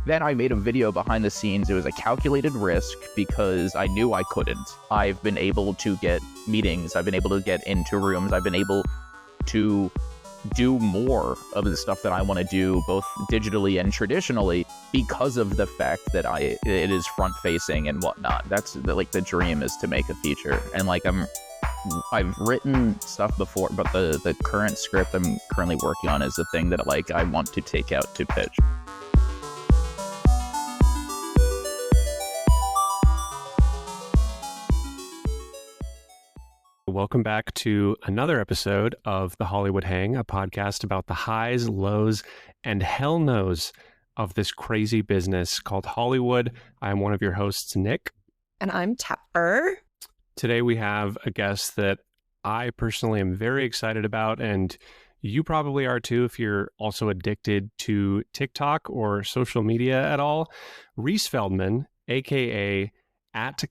Then I made a video behind the scenes. It was a calculated risk because I knew I couldn't. I've been able to get meetings. I've been able to get into rooms. I've been able to do more of the stuff that I want to do, both digitally and traditionally, because of the fact that it is front facing and whatnot. That's the dream, is to make a feature. And I've written stuff before, but the current script I'm currently working on is the thing that I want to take out to pitch. Welcome back to another episode of The Hollywood Hang, a podcast about the highs, lows, and hell no's of this crazy business called Hollywood. I'm one of your hosts, Nick. And I'm Tepper. Today we have a guest that I personally am very excited about, and you probably are too if you're also addicted to TikTok or social media at all. Reece Feldman, aka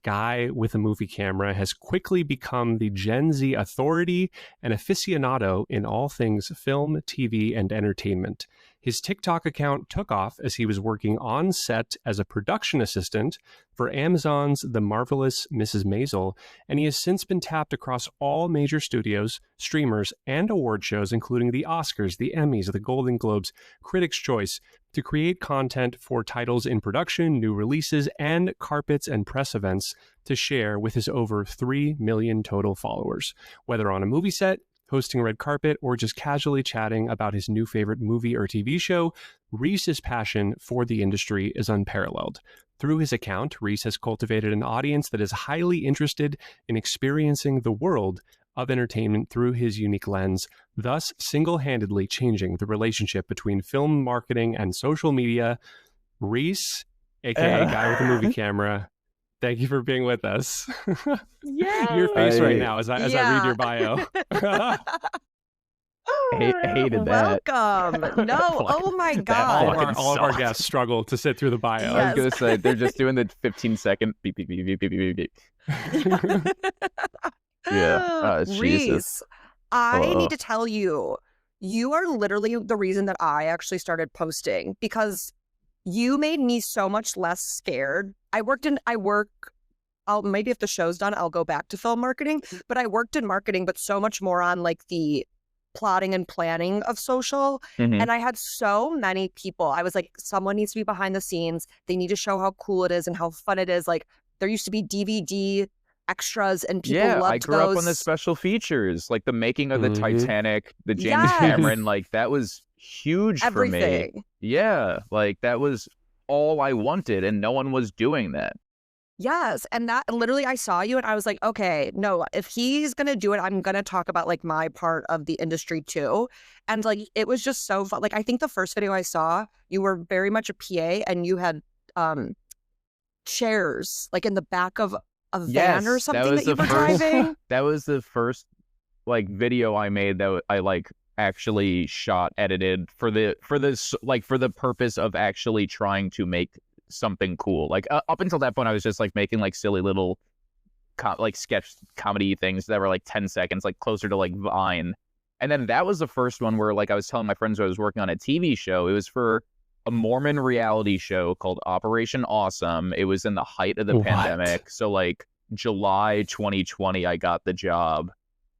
@Guy with a Movie Camera, has quickly become the Gen Z authority and aficionado in all things film, TV, and entertainment. His TikTok account took off as he was working on set as a production assistant for Amazon's The Marvelous Mrs. Maisel, and he has since been tapped across all major studios, streamers, and award shows, including the Oscars, the Emmys, the Golden Globes, Critics' Choice, to create content for titles in production, new releases, and carpets and press events to share with his over 3 million total followers. Whether on a movie set, hosting a red carpet, or just casually chatting about his new favorite movie or TV show, Reece's passion for the industry is unparalleled. Through his account, Reece has cultivated an audience that is highly interested in experiencing the world of entertainment through his unique lens, thus single-handedly changing the relationship between film marketing and social media. Reece, aka Guy with a Movie Camera, thank you for being with us. Yeah. Your face right now as I read your bio. Hated that. Welcome. No, oh my God. All of our guests struggle to sit through the bio. Yes. I was going to say, they're just doing the 15-second beep, beep, beep, beep, beep, beep, beep. Yeah. Jesus. Reece, I need to tell you, you are literally the reason that I actually started posting, because you made me so much less scared. Maybe if the show's done, I'll go back to film marketing, but I worked in marketing, but so much more on the plotting and planning of social. Mm-hmm. And I had so many people. I was like, someone needs to be behind the scenes. They need to show how cool it is and how fun it is. There used to be DVD extras and people loved those. I grew up on the special features, the making of the Titanic, the James Cameron, that was huge for me. Everything. Yeah, that was all I wanted, and no one was doing that. Yes, and that literally, I saw you and I was like, okay, no, if he's gonna do it, I'm gonna talk about my part of the industry too. And it was just so fun. I think the first video I saw, you were very much a PA and you had chairs in the back of a van or something that you were driving. That was the first video I made that I actually shot, edited for the purpose of actually trying to make something cool. Up until that point, I was just making silly little sketch comedy things that were 10 seconds, closer to Vine. And then that was the first one where I was telling my friends I was working on a TV show. It was for a Mormon reality show called Operation Awesome. It was in the height of the pandemic. So July 2020, I got the job.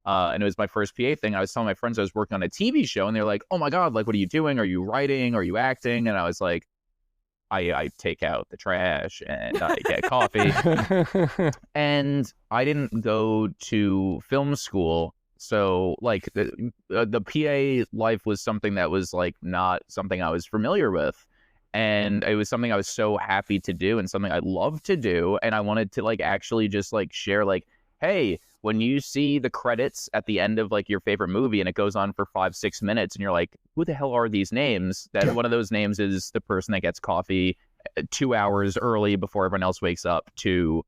And it was my first PA thing. I was telling my friends I was working on a TV show, and they're like, oh my God, what are you doing? Are you writing? Are you acting? And I was like, I take out the trash and I get coffee. And I didn't go to film school. So the PA life was something that was not something I was familiar with. And it was something I was so happy to do and something I love to do. And I wanted to actually just share hey, when you see the credits at the end of your favorite movie and it goes on for 5-6 minutes and you're like, who the hell are these names? That one of those names is the person that gets coffee 2 hours early before everyone else wakes up to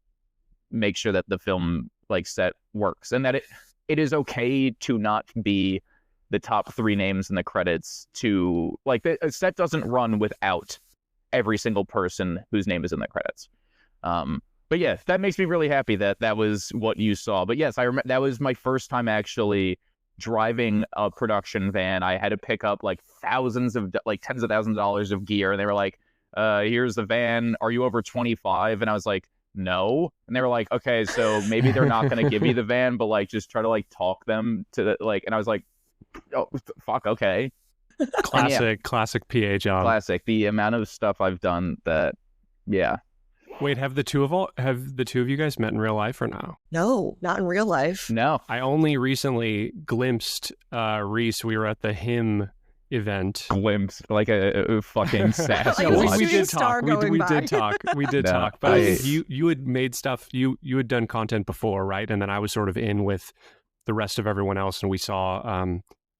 make sure that the film set works, and that it is okay to not be the top 3 names in the credits. To a set doesn't run without every single person whose name is in the credits. But yeah, that makes me really happy that that was what you saw. But yes, I remember that was my first time actually driving a production van. I had to pick up tens of thousands of dollars of gear, and they were like, here's the van. Are you over 25? And I was like, no. And they were like, okay, so maybe they're not going to give you the van, but like just try to like talk them to the like. And I was like, oh fuck, okay. Classic PA job. Classic. The amount of stuff I've done that, yeah. Wait, have the two of you guys met in real life or no? No, not in real life. No. I only recently glimpsed Reece. We were at the him event. Glimpse, like a fucking sass. Like No, a we shooting did star talk. going We by. did talk. We did No, talk. But I- you had made stuff. You had done content before, right? And then I was sort of in with the rest of everyone else, and we saw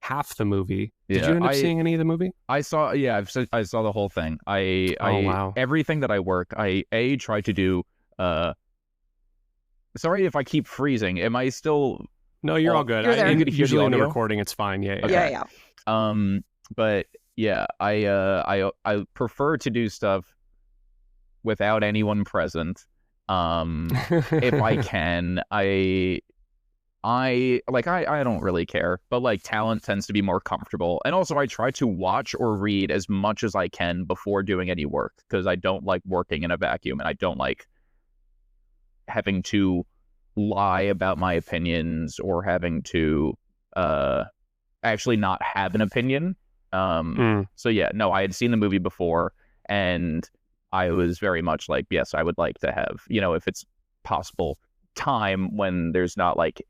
half the movie. Did you end up seeing any of the movie? I saw, yeah, I saw the whole thing. Wow. Everything that I work, I try to do. Sorry if I keep freezing. Am I still? No, you're all good. You're there. You could hear the Usually in the audio? recording, it's fine. Yeah. Okay. Yeah. But yeah, I prefer to do stuff without anyone present. If I can, I don't really care, but like talent tends to be more comfortable. And also I try to watch or read as much as I can before doing any work, because I don't like working in a vacuum, and I don't like having to lie about my opinions or having to actually not have an opinion. So yeah, no, I had seen the movie before, and I was very much like, yes, I would like to have, if it's possible, time when there's not like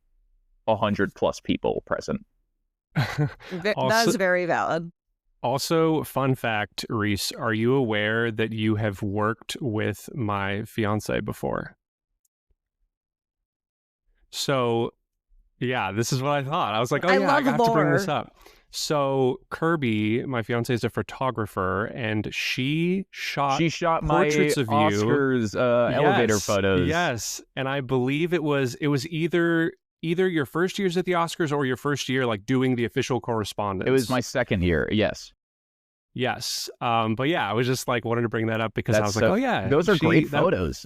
100+ people present. That is very valid. Also, fun fact, Reece, are you aware that you have worked with my fiance before? So, yeah, this is what I thought. I was like, oh, I yeah, I love have to bring this lore. up. So, Kirby, my fiance, is a photographer, and she shot my portraits of you. Oscars elevator Yes, photos. Yes, and I believe it was either your first years at the Oscars or your first year like doing the official correspondence. It was my second year. Yes. Yes. But yeah, I was just like wanted to bring that up because I was like, so- oh yeah, Those are great photos.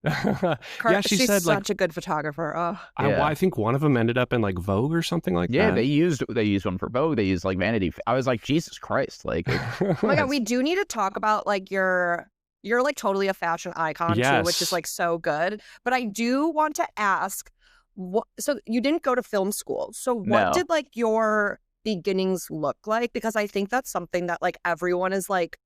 Yeah, she She's said like such a good photographer. Oh. I think one of them ended up in like Vogue or something like Yeah, that. they used one for Vogue. They used like Vanity. I was like, Jesus Christ! Like, Oh my god, we do need to talk about like you're like totally a fashion icon too, which is Yes. like so good. But I do want to ask, so you didn't go to film school. So what No. did like your beginnings look like? Because I think that's something that like everyone is like,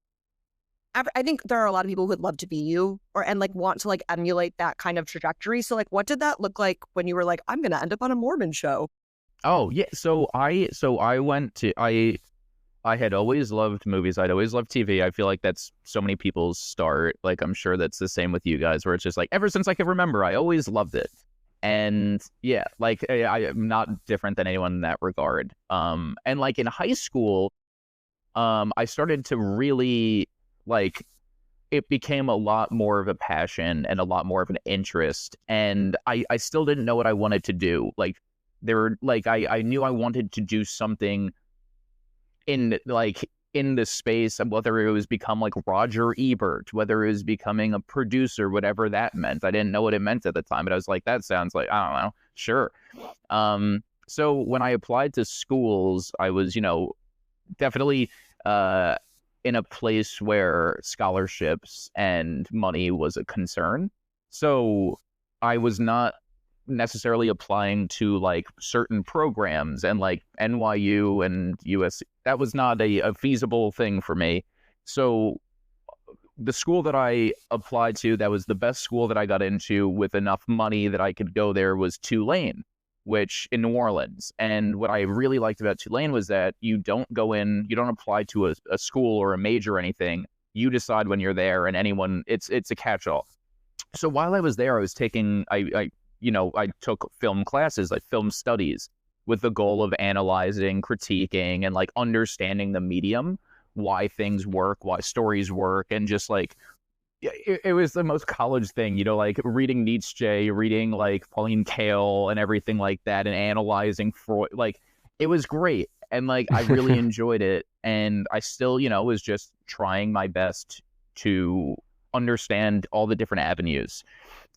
I think there are a lot of people who would love to be you and like want to like emulate that kind of trajectory. So like, what did that look like when you were like, I'm going to end up on a Mormon show? oh yeah. So I went to I had always loved movies. I'd always loved TV. I feel like that's so many people's start. Like, I'm sure that's the same with you guys, where it's just like, ever since I can remember, I always loved it. And yeah, like I am not different than anyone in that regard. And like in high school, I started to really like, it became a lot more of a passion and a lot more of an interest. And I still didn't know what I wanted to do. Like I knew I wanted to do something in the space, whether it was become like Roger Ebert, whether it was becoming a producer, whatever that meant. I didn't know what it meant at the time, but I was like, that sounds like, I don't know, sure. So when I applied to schools, I was, definitely in a place where scholarships and money was a concern. So I was not necessarily applying to like certain programs, and like NYU and USC, that was not a feasible thing for me. So the school that I applied to, that was the best school that I got into with enough money that I could go there, was Tulane, which in New Orleans. And what I really liked about Tulane was that you don't apply to a school or a major or anything. You decide when you're there, and it's a catch-all. So while I was there, I was taking, I took film classes, like film studies, with the goal of analyzing, critiquing, and like understanding the medium, why things work, why stories work, and just like, it was the most college thing, like reading Nietzsche, reading like Pauline Kael and everything like that, and analyzing Freud. Like, it was great. And like, I really enjoyed it. And I still, was just trying my best to understand all the different avenues.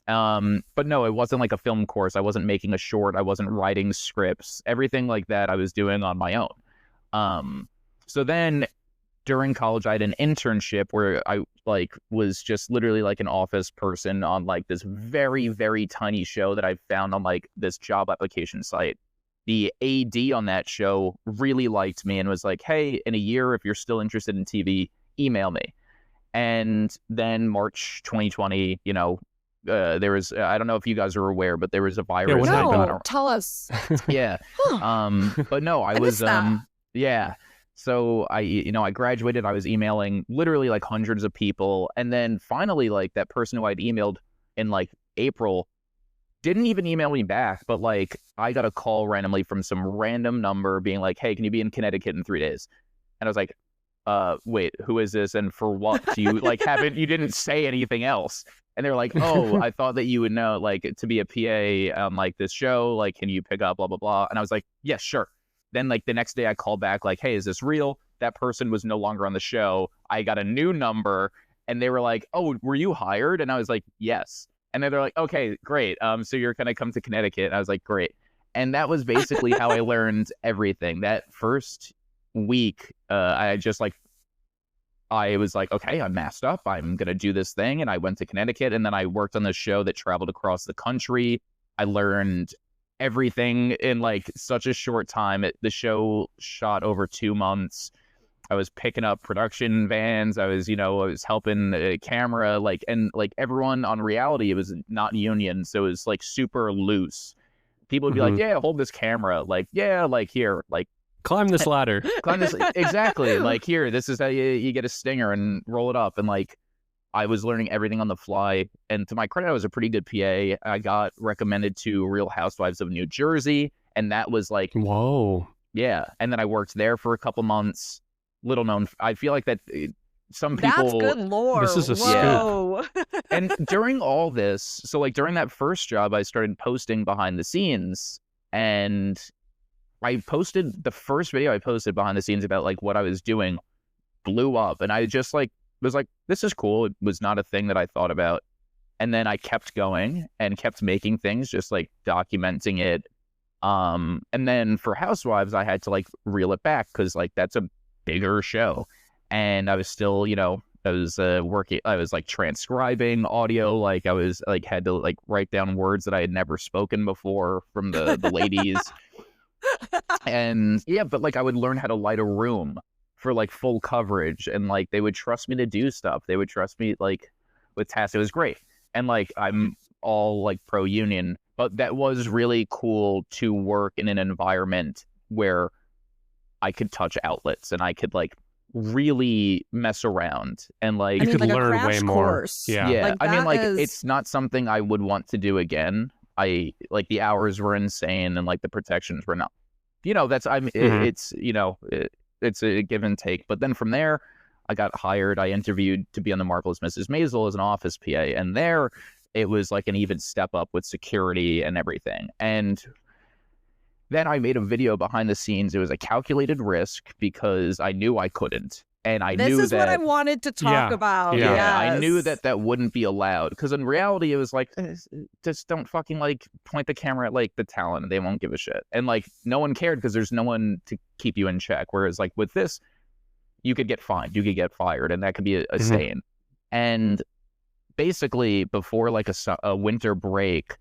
But no, it wasn't like a film course. I wasn't making a short. I wasn't writing scripts. Everything like that I was doing on my own. So then during college, I had an internship where I like was just literally like an office person on like this very, very tiny show that I found on like this job application site. The AD on that show really liked me and was like, hey, in a year, if you're still interested in TV, email me. And then March 2020, there was, I don't know if you guys are aware, but there was a virus. what happened? No, tell us. Yeah. But no, I was, missed that. yeah. So I graduated, I was emailing literally like hundreds of people. And then finally, like that person who I'd emailed in like April didn't even email me back, but like I got a call randomly from some random number being like, hey, can you be in Connecticut in 3 days? And I was like, wait, who is this and for what? Do you like you didn't say anything else? And they're like, oh, I thought that you would know, like, to be a PA on like this show, like, can you pick up, blah, blah, blah. And I was like, yeah, sure. Then like the next day I called back like, hey, is this real? That person was no longer on the show. I got a new number and they were like, oh, were you hired? And I was like, yes. And then they're like, okay, great. So you're going to come to Connecticut. And I was like, great. And that was basically how I learned everything. That first week, I was like, okay, I'm masked up. I'm going to do this thing. And I went to Connecticut and then I worked on this show that traveled across the country. I learned everything in like such a short time. The show shot over 2 months. I was picking up production vans. I was helping the camera, and everyone on reality, it was not union. So it was like super loose. People would be like, yeah, hold this camera. Like, yeah, like here, like climb this ladder. climb this. Exactly. Like here, this is how you get a stinger and roll it up. And like, I was learning everything on the fly. And to my credit, I was a pretty good PA. I got recommended to Real Housewives of New Jersey. And that was like, whoa. Yeah. And then I worked there for a couple months. Little known. I feel like that some people. That's good lore. This is a Whoa. And during all this, so like during that first job, I started posting behind the scenes. And I posted the first video I posted behind the scenes about like what I was doing blew up. And I just like was like, this is cool. It was not a thing that I thought about. And then I kept going and kept making things, just like documenting it. And then for Housewives, I had to like reel it back because like that's a bigger show. And I was still, I was working, I was like transcribing audio. Like I was like had to like write down words that I had never spoken before from the ladies. And yeah, but like I would learn how to light a room for like full coverage, and like they would trust me to do stuff. They would trust me like with tasks. It was great. And like I'm all like pro union, but that was really cool to work in an environment where I could touch outlets and I could like really mess around and like you could like learn way more. Course. Yeah. Like, I mean, like is... it's not something I would want to do again. I like the hours were insane and like the protections were not. That's it's a give and take. But then from there, I got hired. I interviewed to be on The Marvelous Mrs. Maisel as an office PA. And there it was like an even step up with security and everything. And then I made a video behind the scenes. It was a calculated risk because I knew I couldn't. And I knew that... This is what I wanted to talk about. Yeah. Yeah, I Yes. knew that wouldn't be allowed. Because in reality, it was like, just don't fucking like point the camera at like the talent and they won't give a shit. And like no one cared because there's no one to keep you in check. Whereas like with this, you could get fined, you could get fired, and that could be a stain. And basically before like a winter break,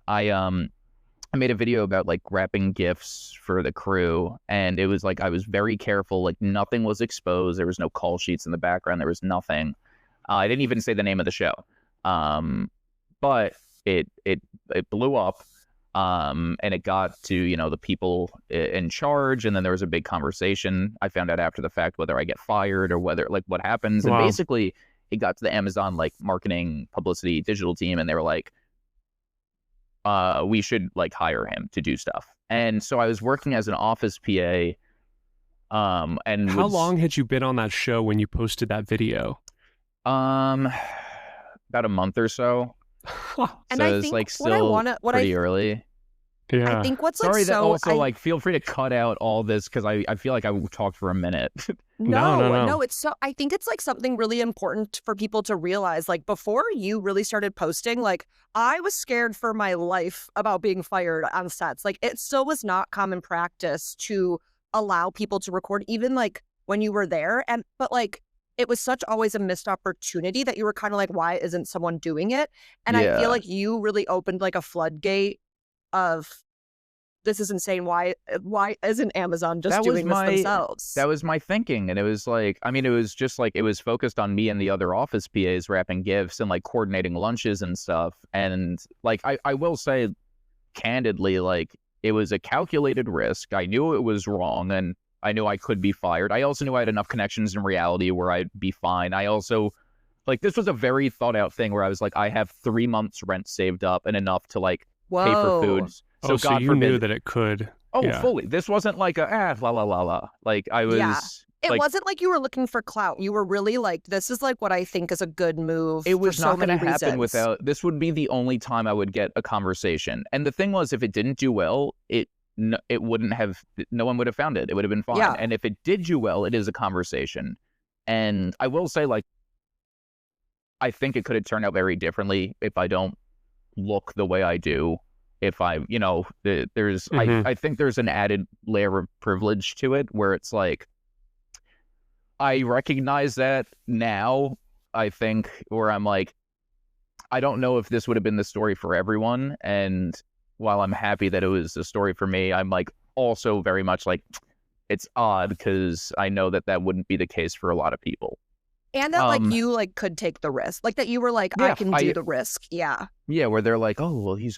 I made a video about like wrapping gifts for the crew, and it was like I was very careful, like nothing was exposed. There was no call sheets in the background. There was nothing. I didn't even say the name of the show, but it blew up, and it got to the people in charge, and then there was a big conversation. I found out after the fact whether I get fired or whether like what happens, and basically it got to the Amazon like marketing, publicity, digital team, and they were like, we should like hire him to do stuff. And so I was working as an office PA. And how long had you been on that show when you posted that video? About a month or so. And So I it was think like still pretty early. Yeah. I think what's Sorry like that so also like feel free to cut out all this because I feel like I talked for a minute. No. It's so I think it's like something really important for people to realize. Like before you really started posting, like I was scared for my life about being fired on sets. Like it still was not common practice to allow people to record even like when you were there. But like, it was such always a missed opportunity that you were kind of like, why isn't someone doing it? And I feel Yeah. like you really opened like a floodgate of, this is insane. Why isn't Amazon just That was doing this my themselves? that was my thinking, and it was like, I mean, it was just like, it was focused on me and the other office PAs wrapping gifts and like coordinating lunches and stuff. And like, I will say candidly, like, it was a calculated risk. I knew it was wrong, and I knew I could be fired. I also knew I had enough connections in reality where I'd be fine. I also, like, this was a very thought out thing where I was like, I have 3 months rent saved up and enough to like pay for Whoa. food. So so God you knew forbid. that it could. Oh, Yeah. fully. This wasn't like a la la la la. Like, I Yeah. was It like, wasn't like you were looking for clout. You were really like, this is like what I think is a good move it for was so not going many to happen reasons. without, this would be the only time I would get a conversation. And the thing was, if it didn't do well, it wouldn't have, no one would have found it. It would have been fine. Yeah. And if it did do well, it is a conversation. And I will say, like, I think it could have turned out very differently if I don't look the way I do. If I, you know, there's, Mhm. I think there's an added layer of privilege to it where it's like, I recognize that now, I think, where I'm like, I don't know if this would have been the story for everyone. And while I'm happy that it was a story for me, I'm like also very much like, it's odd because I know that that wouldn't be the case for a lot of people. And that like you like could take the risk. Like that you were like, I Yeah, can do the risk. Yeah. Yeah, where they're like, oh, well, he's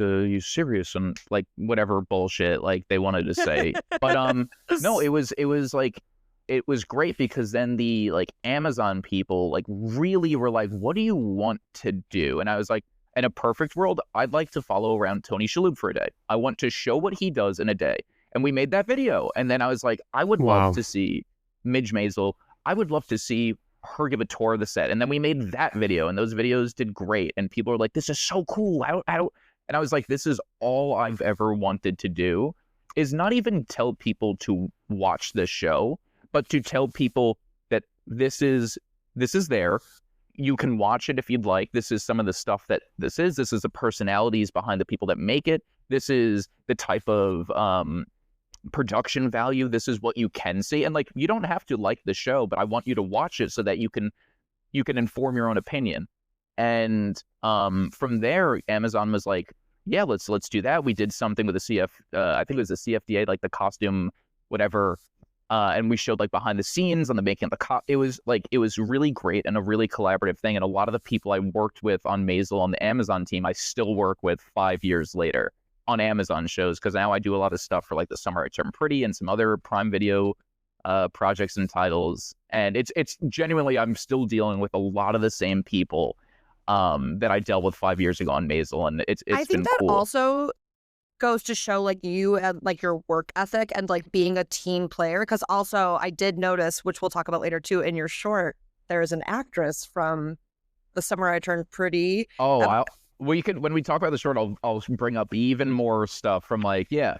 serious and like whatever bullshit like they wanted to say. But no, it was like, it was great because then the like Amazon people like really were like, what do you want to do? And I was like, in a perfect world, I'd like to follow around Tony Shalhoub for a day. I want to show what he does in a day. And we made that video. And then I was like, I would Wow. love to see Midge Maisel. I would love to see her give a tour of the set. And then we made that video, and those videos did great. And people were like, this is so cool. How? And I was like, this is all I've ever wanted to do, is not even tell people to watch this show, but to tell people that this is there. You can watch it if you'd like. This is some of the stuff that this is. This is the personalities behind the people that make it. This is the type of production value. This is what you can see. And like, you don't have to like the show, but I want you to watch it so that you can inform your own opinion. And from there, Amazon was like, yeah, let's do that. We did something with the I think it was the CFDA, like the costume, whatever. And we showed like behind the scenes on the making of the it was really great and a really collaborative thing. And a lot of the people I worked with on Maisel on the Amazon team, I still work with 5 years later on Amazon shows, because now I do a lot of stuff for like The Summer I Turned Pretty and some other Prime Video projects and titles. And it's genuinely, I'm still dealing with a lot of the same people that I dealt with 5 years ago on Maisel, and it's I think been that cool. also goes to show like you and like your work ethic and like being a team player. Because also I did notice, which we'll talk about later too, in your short, there is an actress from The Summer I Turned Pretty. Oh, we could, when we talk about the short, I'll bring up even more stuff from like, yeah,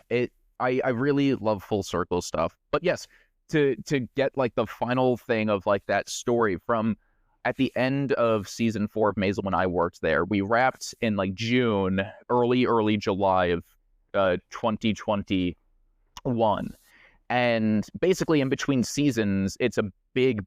I really love full circle stuff. But yes, to get like the final thing of like that story from at the end of season 4 of Maisel when I worked there, we wrapped in like June, early July of 2021. And basically in between seasons, it's a big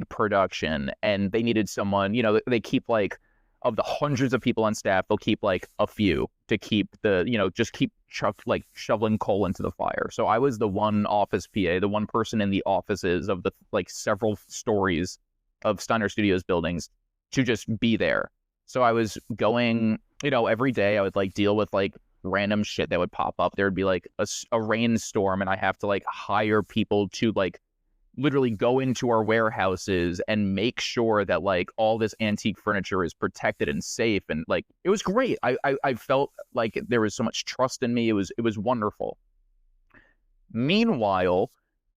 production, and they needed someone, you know, they keep like, of the hundreds of people on staff, they'll keep like a few to keep the, you know, just keep shoveling coal into the fire. So I was the one office PA, the one person in the offices of the like several stories of Steiner Studios buildings to just be there. So I was going, you know, every day I would like deal with like random shit that would pop up. There would be like a rainstorm, and I have to like hire people to like literally go into our warehouses and make sure that like all this antique furniture is protected and safe. And like, it was great. I felt like there was so much trust in me. It was wonderful. Meanwhile,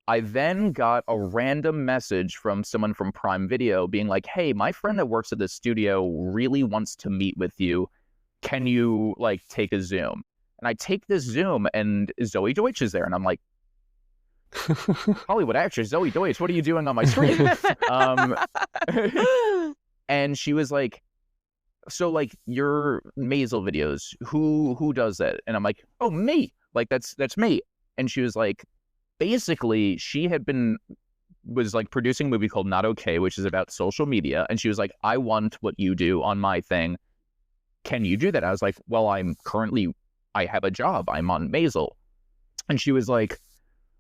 I then got a random message from someone from Prime Video being like, hey, my friend that works at the studio really wants to meet with you. Can you like take a Zoom? And I take this Zoom, and Zoe Deutsch is there. And I'm like, Hollywood actress Zoe Deutsch, what are you doing on my screen? And she was like, so like your Maisel videos, who does that? And I'm like, oh, me. Like that's me. And she was like, basically she had been was like producing a movie called Not Okay, which is about social media. And she was like, I want what you do on my thing. Can you do that? I was like, well, I have a job. I'm on Maisel. And she was like,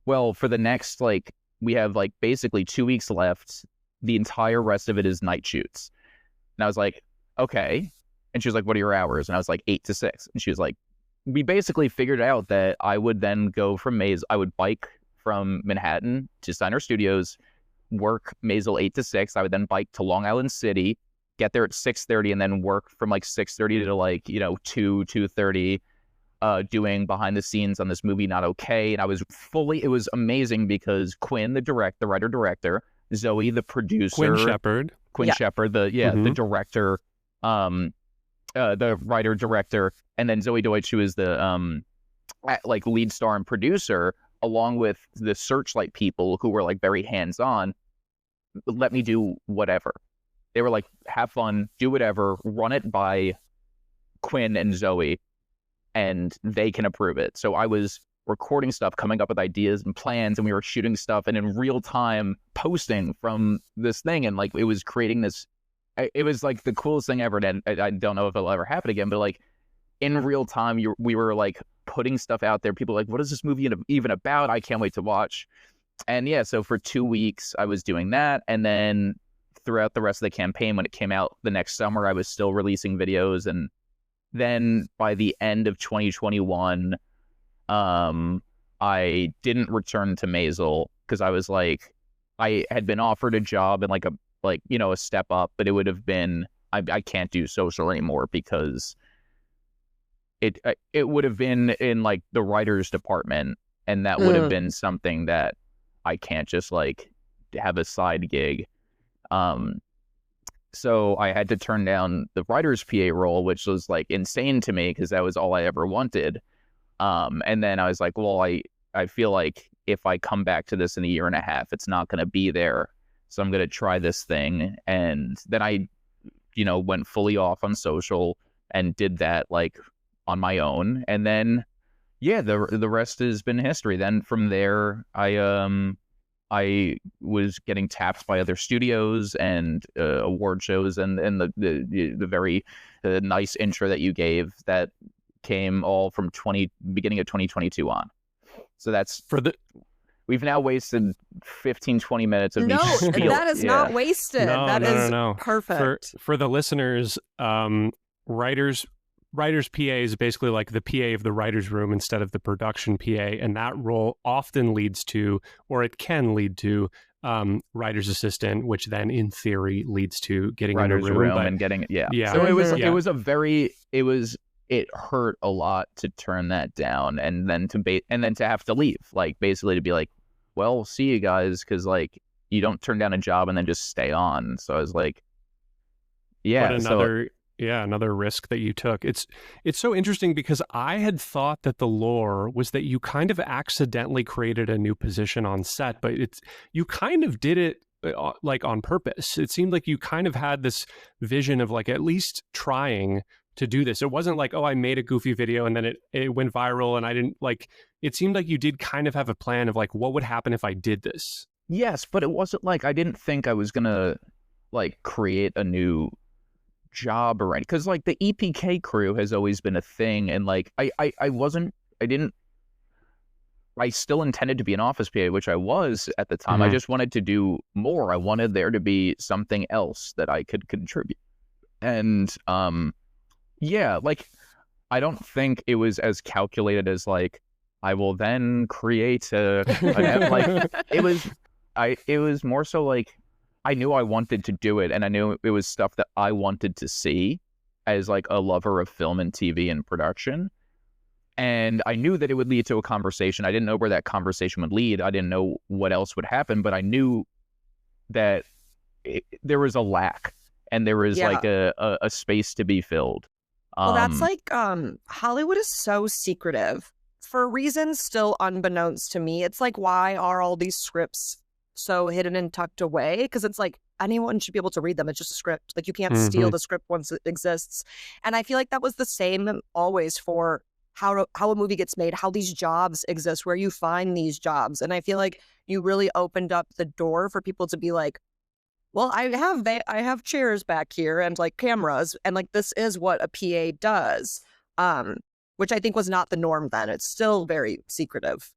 well, for the next, like, we have like basically 2 weeks left. The entire rest of it is night shoots. And I was like, okay. And she was like, what are your hours? And I was like, 8 to 6. And she was like, we basically figured out that I would then go from Maisel. I would bike from Manhattan to Steiner Studios, work Maisel 8 to 6. I would then bike to Long Island City, get there at 6:30, and then work from like 6:30 to like, 2:30, doing behind the scenes on this movie Not Okay. And it was amazing because Quinn, the writer director, Zoe, the producer, Quinn Shepard, the director, the writer director, and then Zoe Deutsch, who is the like lead star and producer, along with the Searchlight people who were like very hands-on, let me do whatever. They were like, have fun, do whatever, run it by Quinn and Zoe, and they can approve it. So I was recording stuff, coming up with ideas and plans, and we were shooting stuff and in real time posting from this thing. And like, it was creating this, it was like the coolest thing ever. And I don't know if it'll ever happen again, but like in real time, we were like putting stuff out there. People were like, what is this movie even about? I can't wait to watch. And yeah, so for 2 weeks I was doing that. And then throughout the rest of the campaign, when it came out the next summer, I was still releasing videos. And then by the end of 2021, I didn't return to Maisel because I was like, I had been offered a job and like a step up, but it would have been, I can't do social anymore because it would have been in like the writers department, and that would have been something that I can't just like have a side gig. So I had to turn down the writer's PA role, which was like insane to me because that was all I ever wanted. And then I was like, well, I feel like if I come back to this in a year and a half, it's not going to be there. So I'm going to try this thing. And then I, went fully off on social and did that like on my own. And then, yeah, the rest has been history. Then from there, I was getting tapped by other studios and award shows, and the very nice intro that you gave that came all from beginning of 2022 on. So that's we've now wasted 15-20 minutes of me spiel. That is not wasted. No. Perfect. For the listeners, writers PA is basically like the PA of the writer's room instead of the production PA, and that role often leads to, or it can lead to, writer's assistant, which then in theory leads to getting writer's in the room and getting it. Yeah. So it hurt a lot to turn that down, and then to have to leave, like basically to be like, well, see you guys, because like you don't turn down a job and then just stay on. So I was like, yeah, but another risk that you took. It's so interesting because I had thought that the lore was that you kind of accidentally created a new position on set, but you kind of did it like on purpose. It seemed like you kind of had this vision of like at least trying to do this. It wasn't like, oh, I made a goofy video and then it went viral and I didn't like, it seemed like you did kind of have a plan of like, what would happen if I did this? Yes, but it wasn't like, I didn't think I was going to like create a new job or anything, because like the EPK crew has always been a thing, and like I still intended to be an office PA, which I was at the time. I just wanted to do more. I wanted there to be something else that I could contribute. And yeah, like I don't think it was as calculated as like I will then create like it was more so like I knew I wanted to do it, and I knew it was stuff that I wanted to see as like a lover of film and TV and production. And I knew that it would lead to a conversation. I didn't know where that conversation would lead. I didn't know what else would happen, but I knew that there was a lack, and there was like a space to be filled. Well, that's like Hollywood is so secretive for reasons still unbeknownst to me. It's like, why are all these scripts so hidden and tucked away? Because it's like anyone should be able to read them. It's just a script. Like you can't steal the script once it exists. And I feel like that was the same always for how a movie gets made, how these jobs exist, where you find these jobs. And I feel like you really opened up the door for people to be like, well, I have chairs back here and like cameras, and like this is what a PA does. Which I think was not the norm then. It's still very secretive.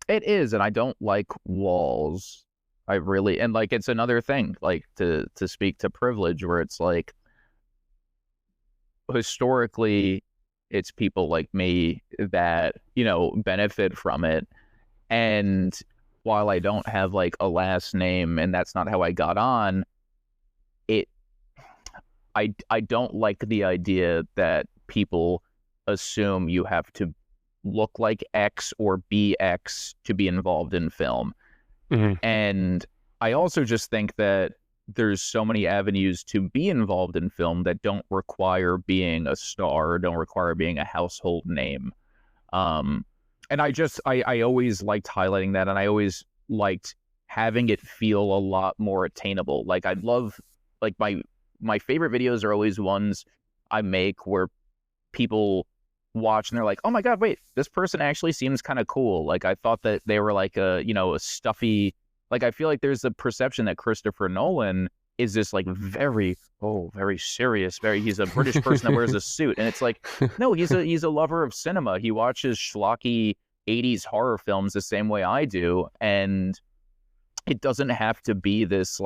It is, and I don't like walls. I really, and like it's another thing, like to speak to privilege, where it's like historically it's people like me that, you know, benefit from it. And while I don't have like a last name and that's not how I got on, it I don't like the idea that people assume you have to look like X or be X to be involved in film. And I also just think that there's so many avenues to be involved in film that don't require being a star, don't require being a household name. And I always liked highlighting that, and I always liked having it feel a lot more attainable. Like I'd love, like my favorite videos are always ones I make where people watch and they're like, oh my God, wait, this person actually seems kind of cool. Like I thought that they were like a, you know, a stuffy, like I feel like there's a perception that Christopher Nolan is this like very serious, he's a British person that wears a suit. And it's like, no, he's a lover of cinema. He watches schlocky 80s horror films the same way I do. And it doesn't have to be this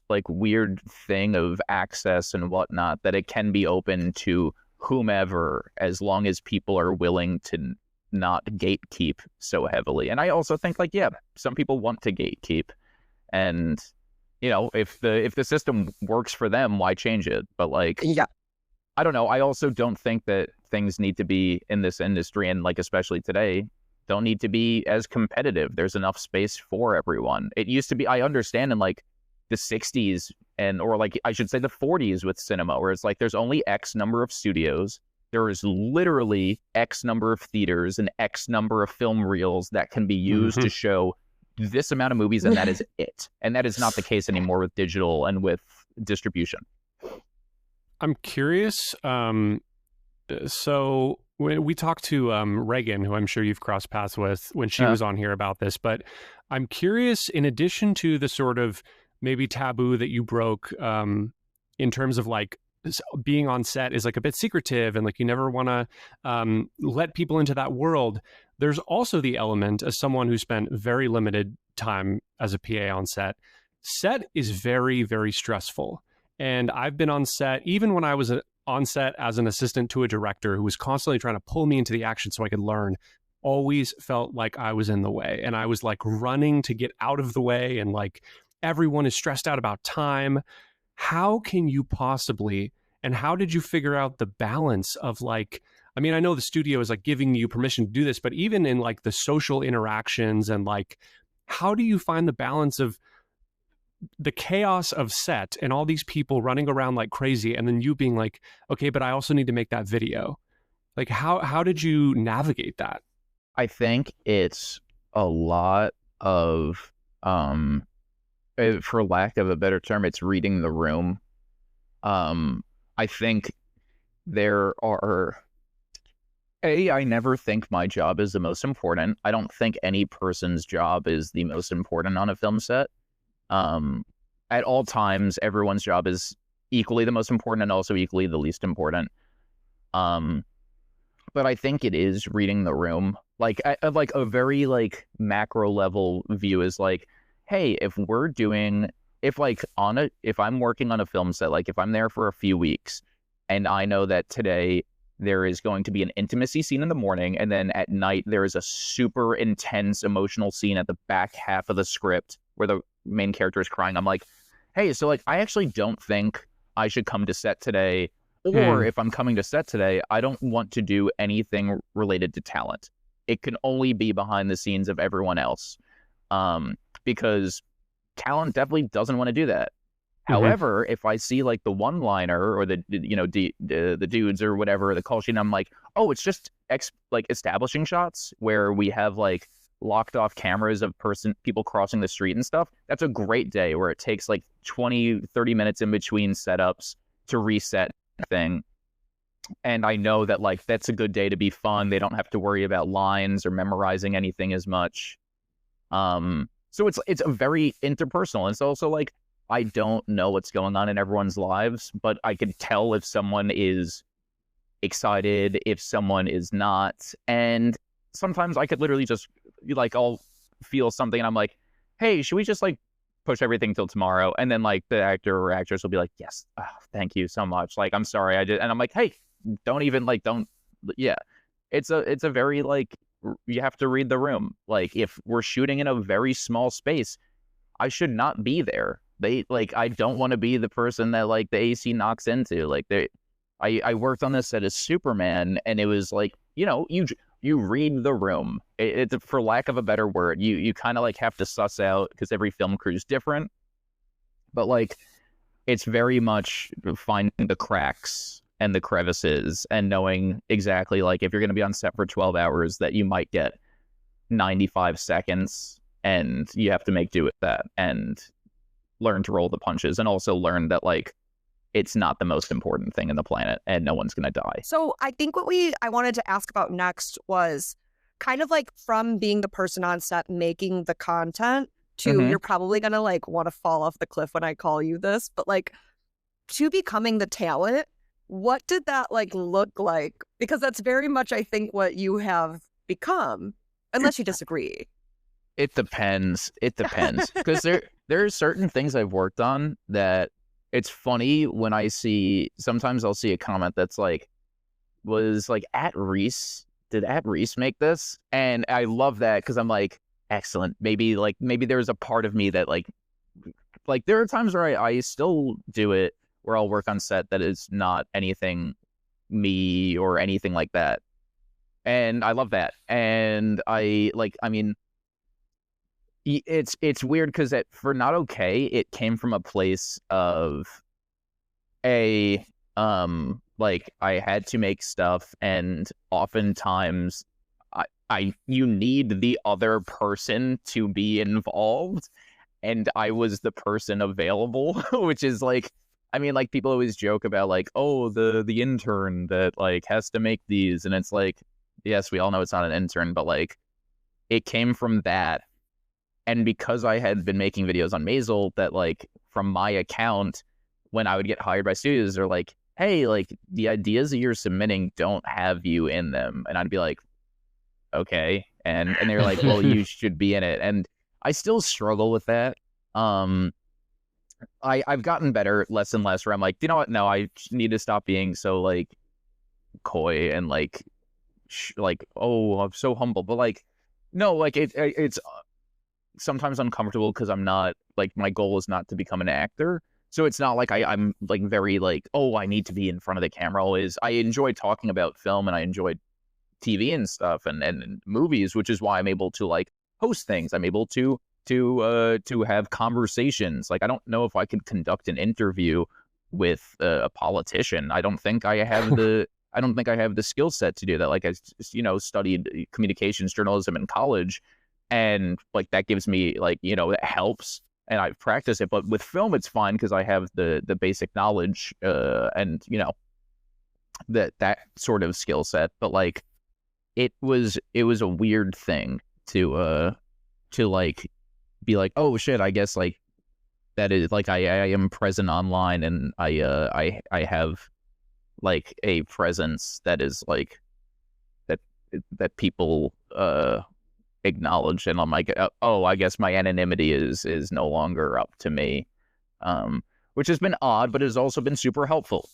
like weird thing of access and whatnot, that it can be open to whomever as long as people are willing to not gatekeep so heavily. And I also think like, yeah, some people want to gatekeep, and you know, if the system works for them, why change it? But like, yeah, I don't know. I also don't think that things need to be in this industry, and like especially today, don't need to be as competitive. There's enough space for everyone. It used to be, I understand in like the 60s or like I should say the 40s with cinema, where it's like there's only X number of studios. There is literally X number of theaters and X number of film reels that can be used to show this amount of movies, and that is it. And that is not the case anymore with digital and with distribution. I'm curious. So when we talked to Reagan, who I'm sure you've crossed paths with when she was on here about this, but I'm curious, in addition to the sort of maybe taboo that you broke in terms of like being on set is like a bit secretive and like you never want to let people into that world, there's also the element, as someone who spent very limited time as a PA on set, set is very, very stressful. And I've been on set, even when I was on set as an assistant to a director who was constantly trying to pull me into the action so I could learn, always felt like I was in the way. And I was like running to get out of the way, and like everyone is stressed out about time. How can you possibly, and how did you figure out the balance of like, I mean, I know the studio is like giving you permission to do this, but even in like the social interactions and like, how do you find the balance of the chaos of set and all these people running around like crazy, and then you being like, okay, but I also need to make that video? Like, how did you navigate that? I think it's a lot of, for lack of a better term, it's reading the room. I think there are, I never think my job is the most important. I don't think any person's job is the most important on a film set. At all times, everyone's job is equally the most important and also equally the least important. But I think it is reading the room. Like, like a very like macro level view is like, hey, if I'm working on a film set, like if I'm there for a few weeks and I know that today there is going to be an intimacy scene in the morning, and then at night there is a super intense emotional scene at the back half of the script where the main character is crying, I'm like, hey, so like I actually don't think I should come to set today, or if I'm coming to set today, I don't want to do anything related to talent. It can only be behind the scenes of everyone else, because talent definitely doesn't want to do that. However, if I see like the one-liner or the dudes or whatever, the call sheet, I'm like, oh, it's just like establishing shots where we have like locked off cameras of people crossing the street and stuff. That's a great day where it takes like 20, 30 minutes in between setups to reset thing. And I know that like that's a good day to be fun. They don't have to worry about lines or memorizing anything as much. So it's a very interpersonal. It's also like I don't know what's going on in everyone's lives, but I can tell if someone is excited, if someone is not. And sometimes I could literally just like I'll feel something and I'm like, hey, should we just like push everything till tomorrow? And then like the actor or actress will be like, yes, oh, thank you so much. Like, I'm sorry, I did. And I'm like, hey, don't even like, don't. Yeah, it's a very like you have to read the room. Like, if we're shooting in a very small space, I should not be there. They like I don't want to be the person that like the AC knocks into. Like I worked on this set as Superman, and it was like, you know, you read the room. It's for lack of a better word, you kind of like have to suss out because every film crew is different. But like it's very much finding the cracks and the crevices and knowing exactly like if you're going to be on set for 12 hours that you might get 95 seconds and you have to make do with that and learn to roll the punches and also learn that like it's not the most important thing in the planet and no one's going to die. So I think I wanted to ask about next was kind of like from being the person on set making the content to you're probably going to like want to fall off the cliff when I call you this, but like to becoming the talent, what did that like look like? Because that's very much, I think, what you have become, unless you disagree. It depends. It depends. Because there are certain things I've worked on that it's funny when I see, sometimes I'll see a comment that's like, was like, at Reece, did at Reece make this? And I love that because I'm like, excellent. Maybe there's a part of me that like there are times where I still do it where I'll work on set that is not anything me or anything like that. And I love that. And I mean, it's weird because for Not Okay, it came from a place of like I had to make stuff, and oftentimes you need the other person to be involved, and I was the person available, which is like, I mean, like people always joke about like, oh, the intern that like has to make these, and it's like, yes, we all know it's not an intern, but like it came from that. And because I had been making videos on Maisel, that like from my account, when I would get hired by studios, they're like, hey, like the ideas that you're submitting don't have you in them. And I'd be like, okay. And they're like, well, you should be in it. And I still struggle with that. I've gotten better less and less where I'm like, you know what? No, I need to stop being so like coy and like oh, I'm so humble. But like, no, like it's sometimes uncomfortable because I'm not like, my goal is not to become an actor. So it's not like I'm like very like, oh, I need to be in front of the camera always. I enjoy talking about film and I enjoy TV and stuff and movies, which is why I'm able to like host things. I'm able to have conversations. Like I don't know if I could conduct an interview with a politician. I don't think I have the skill set to do that. Like I studied communications journalism in college, and like that gives me like, it helps and I've practiced it. But with film it's fine because I have the basic knowledge and that sort of skill set. But like it was a weird thing to like be like, oh shit, I guess like that is like I am present online and I have like a presence that is like that people acknowledge, and I'm like, oh, I guess my anonymity is no longer up to me, which has been odd, but has also been super helpful.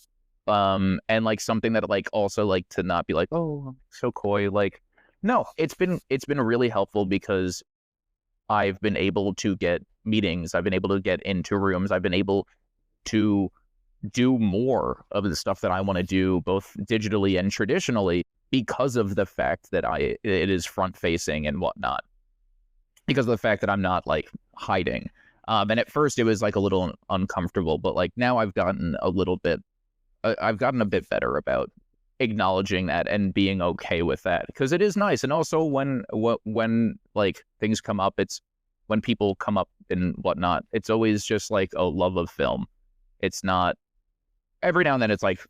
And like something that like also like to not be like, oh, I'm so coy. Like, no, it's been really helpful because I've been able to get meetings. I've been able to get into rooms. I've been able to do more of the stuff that I want to do, both digitally and traditionally, because of the fact that it is front facing and whatnot. Because of the fact that I'm not like hiding. And at first it was like a little uncomfortable, but like now I've gotten a bit better about acknowledging that and being okay with that, because it is nice. And also when like things come up, it's when people come up and whatnot, it's always just like a love of film. It's not, every now and then it's like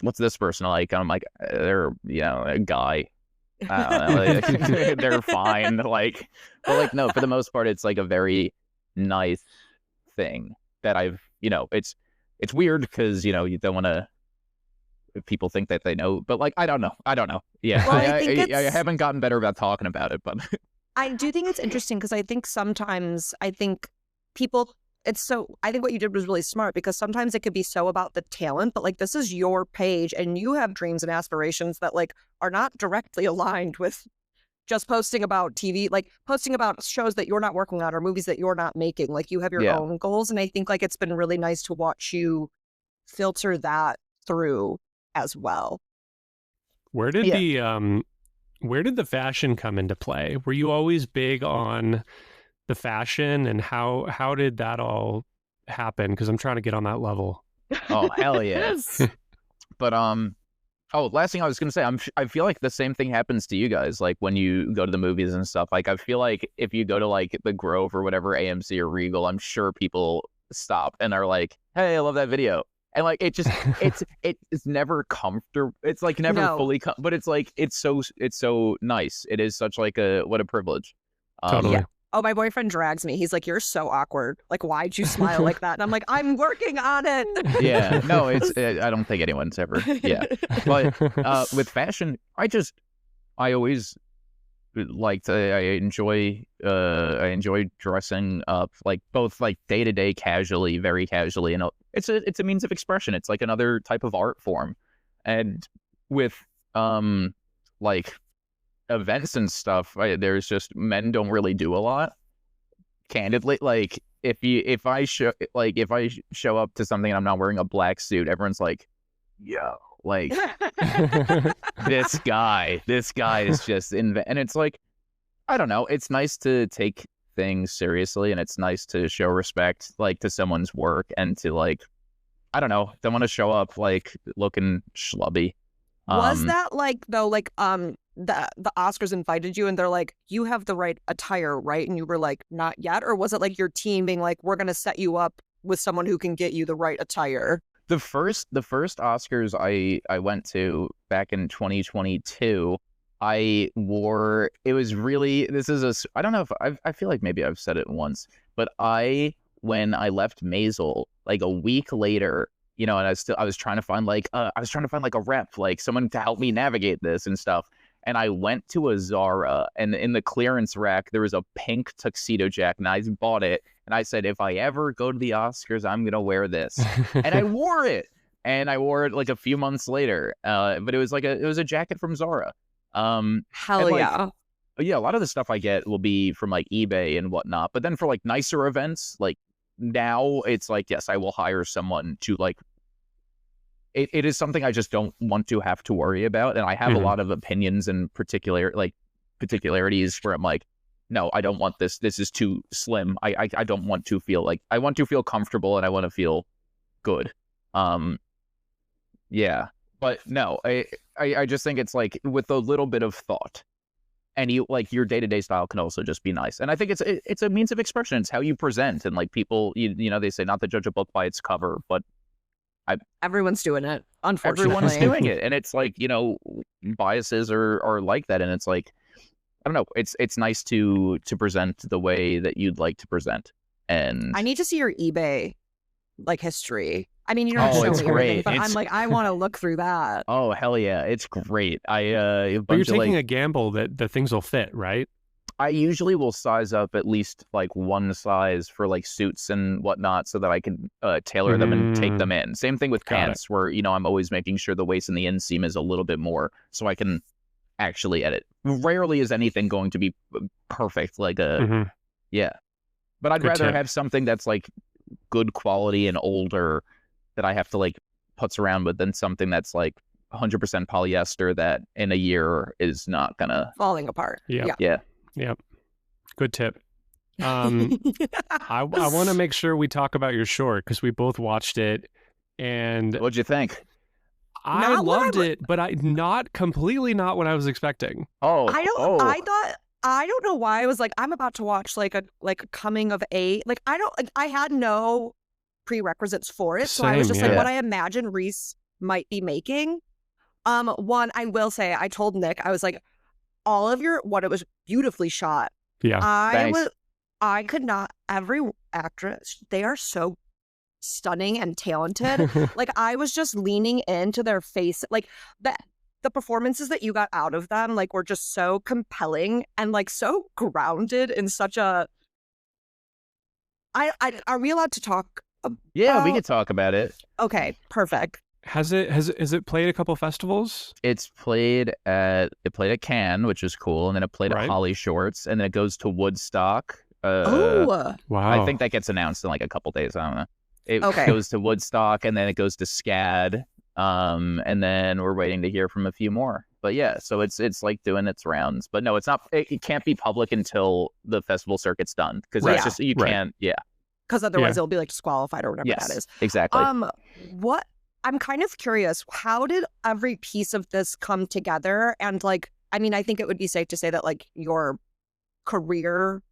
what's this person like? And I'm like, they're, a guy. I don't know, like, they're fine. Like, but like, no, for the most part, it's like a very nice thing that it's weird because, you don't want to, people think that they know, but like, I don't know. Yeah. Well, I think I haven't gotten better about talking about it, but I do think it's interesting because I think sometimes people, I think what you did was really smart because sometimes it could be so about the talent, but like this is your page and you have dreams and aspirations that like are not directly aligned with just posting about TV, like posting about shows that you're not working on or movies that you're not making. Like you have your own goals. And I think like it's been really nice to watch you filter that through as well. Where did the fashion come into play? Were you always big on the fashion, and how did that all happen? Because I'm trying to get on that level. Oh, hell yes. But last thing I was gonna say, I feel like the same thing happens to you guys. Like when you go to the movies and stuff. Like I feel like if you go to like the Grove or whatever, AMC or Regal, I'm sure people stop and are like, "Hey, I love that video." And like it just it's never comfortable. It's like never fully but it's like it's so nice. It is such like what a privilege. Totally. Yeah. Oh, my boyfriend drags me. He's like, "You're so awkward. Like, why'd you smile like that?" And I'm like, "I'm working on it." Yeah. No, I don't think anyone's ever. Yeah. But with fashion, I always liked. I enjoy dressing up, like both like day to day, casually, very casually, and it's a means of expression. It's like another type of art form, and with like events and stuff, there's just men don't really do a lot. Candidly, like if I show up to something and I'm not wearing a black suit, everyone's like, "Yo, like this guy is just and it's like, I don't know. It's nice to take things seriously, and it's nice to show respect like to someone's work and to like, I don't know, don't want to show up like looking schlubby. Was that like though, like the Oscars invited you and they're like, "You have the right attire, right?" And you were like, "Not yet," or was it like your team being like, "We're gonna set you up with someone who can get you the right attire"? The first Oscars I went to back in 2022, I wore, it was really, I don't know if I feel like maybe I've said it once, but when I left Maisel, like a week later, and I was trying to find like a rep, like someone to help me navigate this and stuff. And I went to a Zara, and in the clearance rack, there was a pink tuxedo jacket, and I bought it. And I said, if I ever go to the Oscars, I'm going to wear this. And I wore it. And I wore it like a few months later. But it was a jacket from Zara. Hell yeah. Yeah, a lot of the stuff I get will be from like eBay and whatnot. But then for like nicer events, like now it's like, yes, I will hire someone to like, it is something I just don't want to have to worry about. And I have a lot of opinions and particularities where I'm like, no, I don't want this. This is too slim. I don't want to feel like, I want to feel comfortable and I want to feel good. Yeah. But no, I just think it's like with a little bit of thought, and your day-to-day style can also just be nice. And I think it's a means of expression. It's how you present. And like people, they say not to judge a book by its cover, but everyone's doing it, unfortunately. Everyone's doing it. And it's like, biases are like that. And it's like, I don't know. It's nice to present the way that you'd like to present. And I need to see your eBay like history. I mean, you don't have to show me everything, but I'm like, I want to look through that. Oh, hell yeah. It's great. But you're taking a gamble that the things will fit, right? I usually will size up at least like one size for like suits and whatnot so that I can tailor them and take them in. Same thing with pants where, I'm always making sure the waist and the inseam is a little bit more so I can actually edit. Rarely is anything going to be perfect. Like yeah. But I'd rather have something that's like good quality and older that I have to like putz around with than something that's like 100% polyester that in a year is not gonna falling apart. Yeah. Yep. Good tip. I want to make sure we talk about your short because we both watched it. And what'd you think? I loved it, but completely not what I was expecting. I don't know why I was like, I'm about to watch like a coming of age. I had no prerequisites for it. So I was just like, what I imagine Reece might be making. One, I will say, I told Nick, I was like, all of it was beautifully shot. Yeah. Thanks. I could not, every actress, they are so stunning and talented. Like, I was just leaning into their face. Like, the performances that you got out of them, like, were just so compelling and, like, so grounded in such a, are we allowed to talk Yeah, we about? could talk about it. Okay, perfect. Has it played a couple festivals? It played at Cannes, which is cool, and then it played Right. at Holly Shorts, and then it goes to Woodstock. Oh, Wow. I think that gets announced in like a couple days. I don't know. It Okay. goes to Woodstock, and then it goes to SCAD, and then we're waiting to hear from a few more. But yeah, so it's like doing its rounds. But no, it's not. It can't be public until the festival circuit's done, because Right. that's just you Right. can't. Yeah. because otherwise Yeah. it'll be like disqualified or whatever Yes. that is. Exactly. What I'm kind of curious, how did every piece of this come together? And like, I mean, I think it would be safe to say that like your career,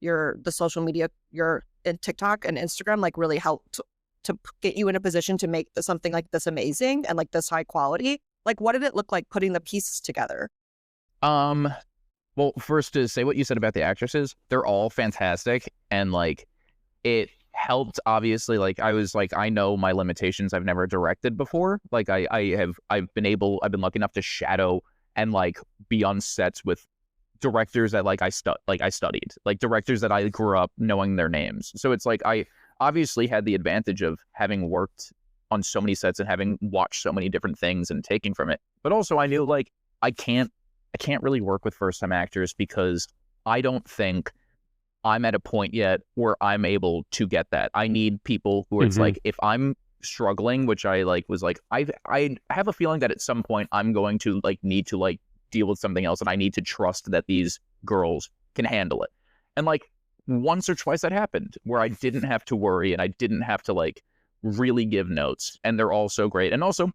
the social media, your TikTok and Instagram, like really helped to get you in a position to make something like this amazing and like this high quality. Like, what did it look like putting the pieces together? Well, first to say what you said about the actresses, they're all fantastic, and like it helped. Obviously, like I was like, I know my limitations. I've never directed before. Like I've been lucky enough to shadow and like be on sets with directors that I studied, like directors that I grew up knowing their names. So it's like I obviously had the advantage of having worked on so many sets and having watched so many different things and taking from it. But also I knew like I can't really work with first time actors because I don't think I'm at a point yet where I'm able to get that. I need people who it's like, if I'm struggling, which I like was like, I have a feeling that at some point I'm going to like need to like deal with something else, and I need to trust that these girls can handle it. And like once or twice that happened where I didn't have to worry and I didn't have to like really give notes, and they're all so great. And also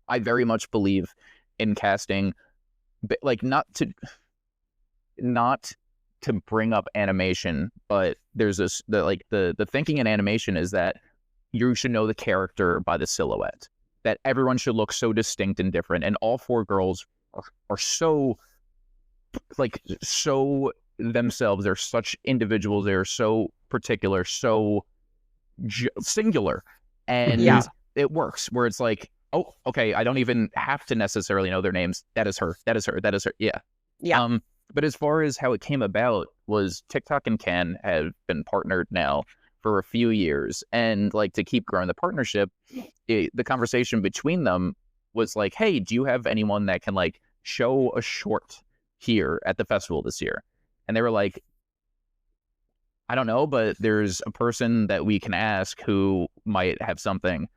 I very much believe in casting, like not to bring up animation, but there's the thinking in animation is that you should know the character by the silhouette, that everyone should look so distinct and different, and all four girls are so like so themselves. They're such individuals. They're so particular, so singular, and Yeah. it works where it's like, oh, okay, I don't even have to necessarily know their names. That is her. That is her. That is her. Yeah. Yeah. But as far as how it came about was TikTok and Ken have been partnered now for a few years, and like to keep growing the partnership, the conversation between them was like, hey, do you have anyone that can like show a short here at the festival this year? And they were like, I don't know, but there's a person that we can ask who might have something.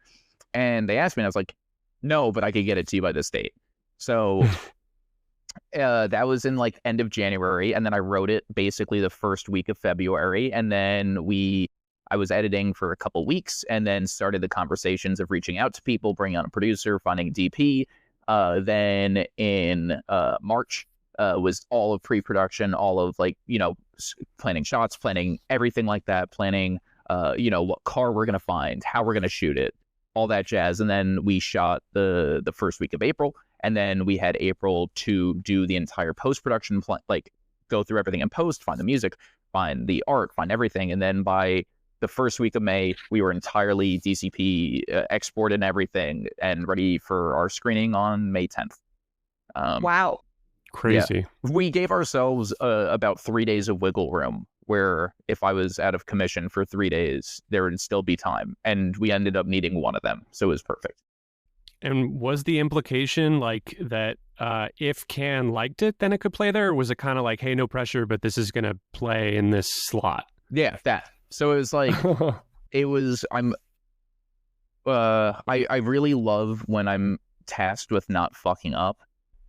And they asked me, and I was like, no, but I could get it to you by this date. So that was in like end of January, and then I wrote it basically the first week of February, and then I was editing for a couple weeks, and then started the conversations of reaching out to people, bringing on a producer, finding a DP. Then in March was all of pre-production, all of like, you know, planning shots, planning everything like that, planning you know, what car we're gonna find, how we're gonna shoot it, all that jazz. And then we shot the first week of April. And then we had April to do the entire post-production, like go through everything in post, find the music, find the art, find everything. And then by the first week of May, we were entirely DCP exported and everything and ready for our screening on May 10th. Wow. Crazy. Yeah. We gave ourselves about 3 days of wiggle room, where if I was out of commission for 3 days, there would still be time. And we ended up needing one of them. So it was perfect. And was the implication like that if Can liked it, then it could play there? Or was it kind of like, hey, no pressure, but this is going to play in this slot? Yeah, that. So it was like, I really love when I'm tasked with not fucking up.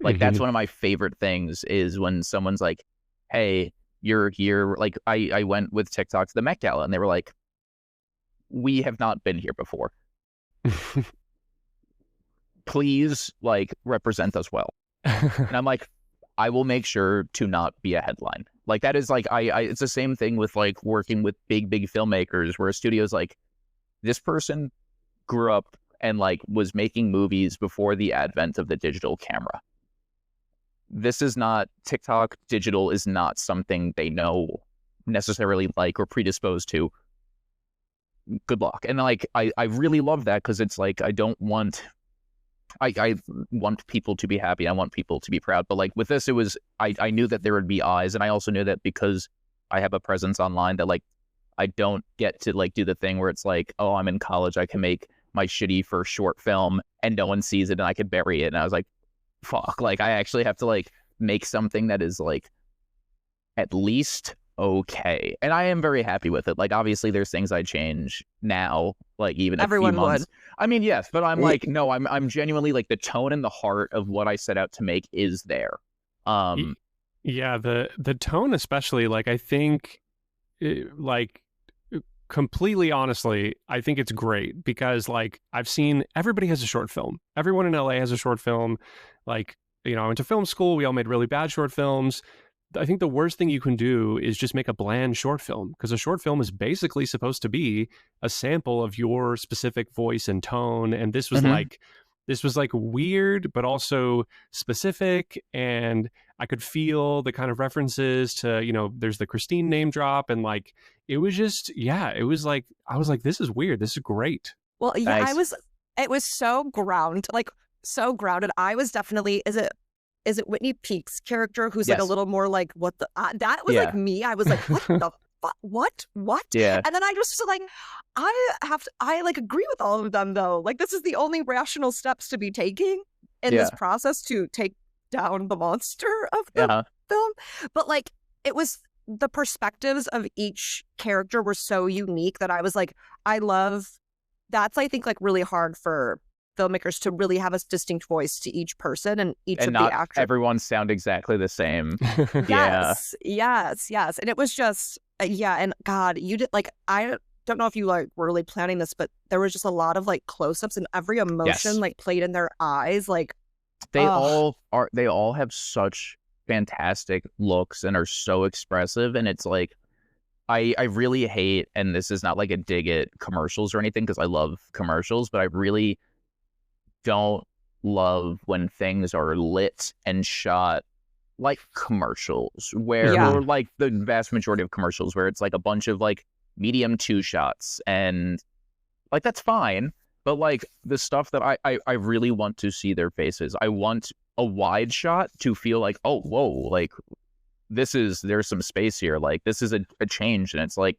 Like, that's one of my favorite things is when someone's like, hey, you're here. Like, I went with TikTok to the Met Gala, and they were like, we have not been here before. Please, like, represent us well. And I'm like, I will make sure to not be a headline. Like, that is like, it's the same thing with like working with big filmmakers, where a studio's like, this person grew up and like was making movies before the advent of the digital camera. This is not TikTok. Digital is not something they know necessarily like or predisposed to. Good luck. And like I really love that, because it's like I want people to be happy. I want people to be proud. But like with this, it was I knew that there would be eyes, and I also knew that because I have a presence online that like I don't get to like do the thing where it's like, oh, I'm in college, I can make my shitty first short film and no one sees it and I could bury it. And I was like, fuck, like I actually have to like make something that is like at least okay. And I am very happy with it. Like obviously there's things I change now, like even Everyone a few months. would. I mean, yes, but I'm like, no, I'm genuinely like the tone and the heart of what I set out to make is there. Yeah, the tone especially, like I think like completely honestly, I think it's great because like I've seen everybody has a short film. Everyone in LA has a short film. Like, you know, I went to film school, we all made really bad short films. I think the worst thing you can do is just make a bland short film, because a short film is basically supposed to be a sample of your specific voice and tone. And this was like weird, but also specific. And I could feel the kind of references to, you know, there's the Christine name drop. And like, it was just, yeah, it was like, I was like, this is weird. This is great. Well, yeah, Nice. it was so so grounded. I was definitely, is it Whitney Peak's character who's like a Yes. little more like, what the, that was Yeah. like me. I was like, what the fuck? What? Yeah. And then I just was like, I like agree with all of them though. Like, this is the only rational steps to be taking in this process to take down the monster of the film. But like, it was, the perspectives of each character were so unique that I was like, that's, I think, like really hard for filmmakers to really have a distinct voice to each person and each And of not the actors. everyone sound exactly the same. Yes. And it was just, and God, you did, like, I don't know if you like were really planning this, but there was just a lot of like close-ups and every emotion like played in their eyes. Like they all have such fantastic looks and are so expressive. And it's like, I really hate, and this is not like a dig at commercials or anything, because I love commercials, but I really don't love when things are lit and shot like commercials, or like the vast majority of commercials where it's like a bunch of like medium 2 shots, and like that's fine, but like the stuff that I really want to see their faces. I want a wide shot to feel like, oh, whoa, like there's some space here, like this is a change. And it's like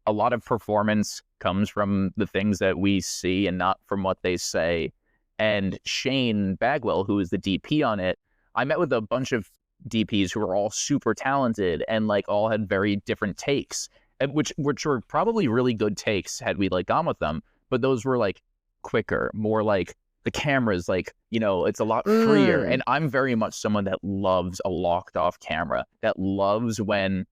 a lot of performance comes from the things that we see and not from what they say. And Shane Bagwell, who is the DP on it, I met with a bunch of DPs who were all super talented and like all had very different takes, which were probably really good takes had we like gone with them. But those were like quicker, more like the camera's like, you know, it's a lot freer. And I'm very much someone that loves a locked off camera, that loves when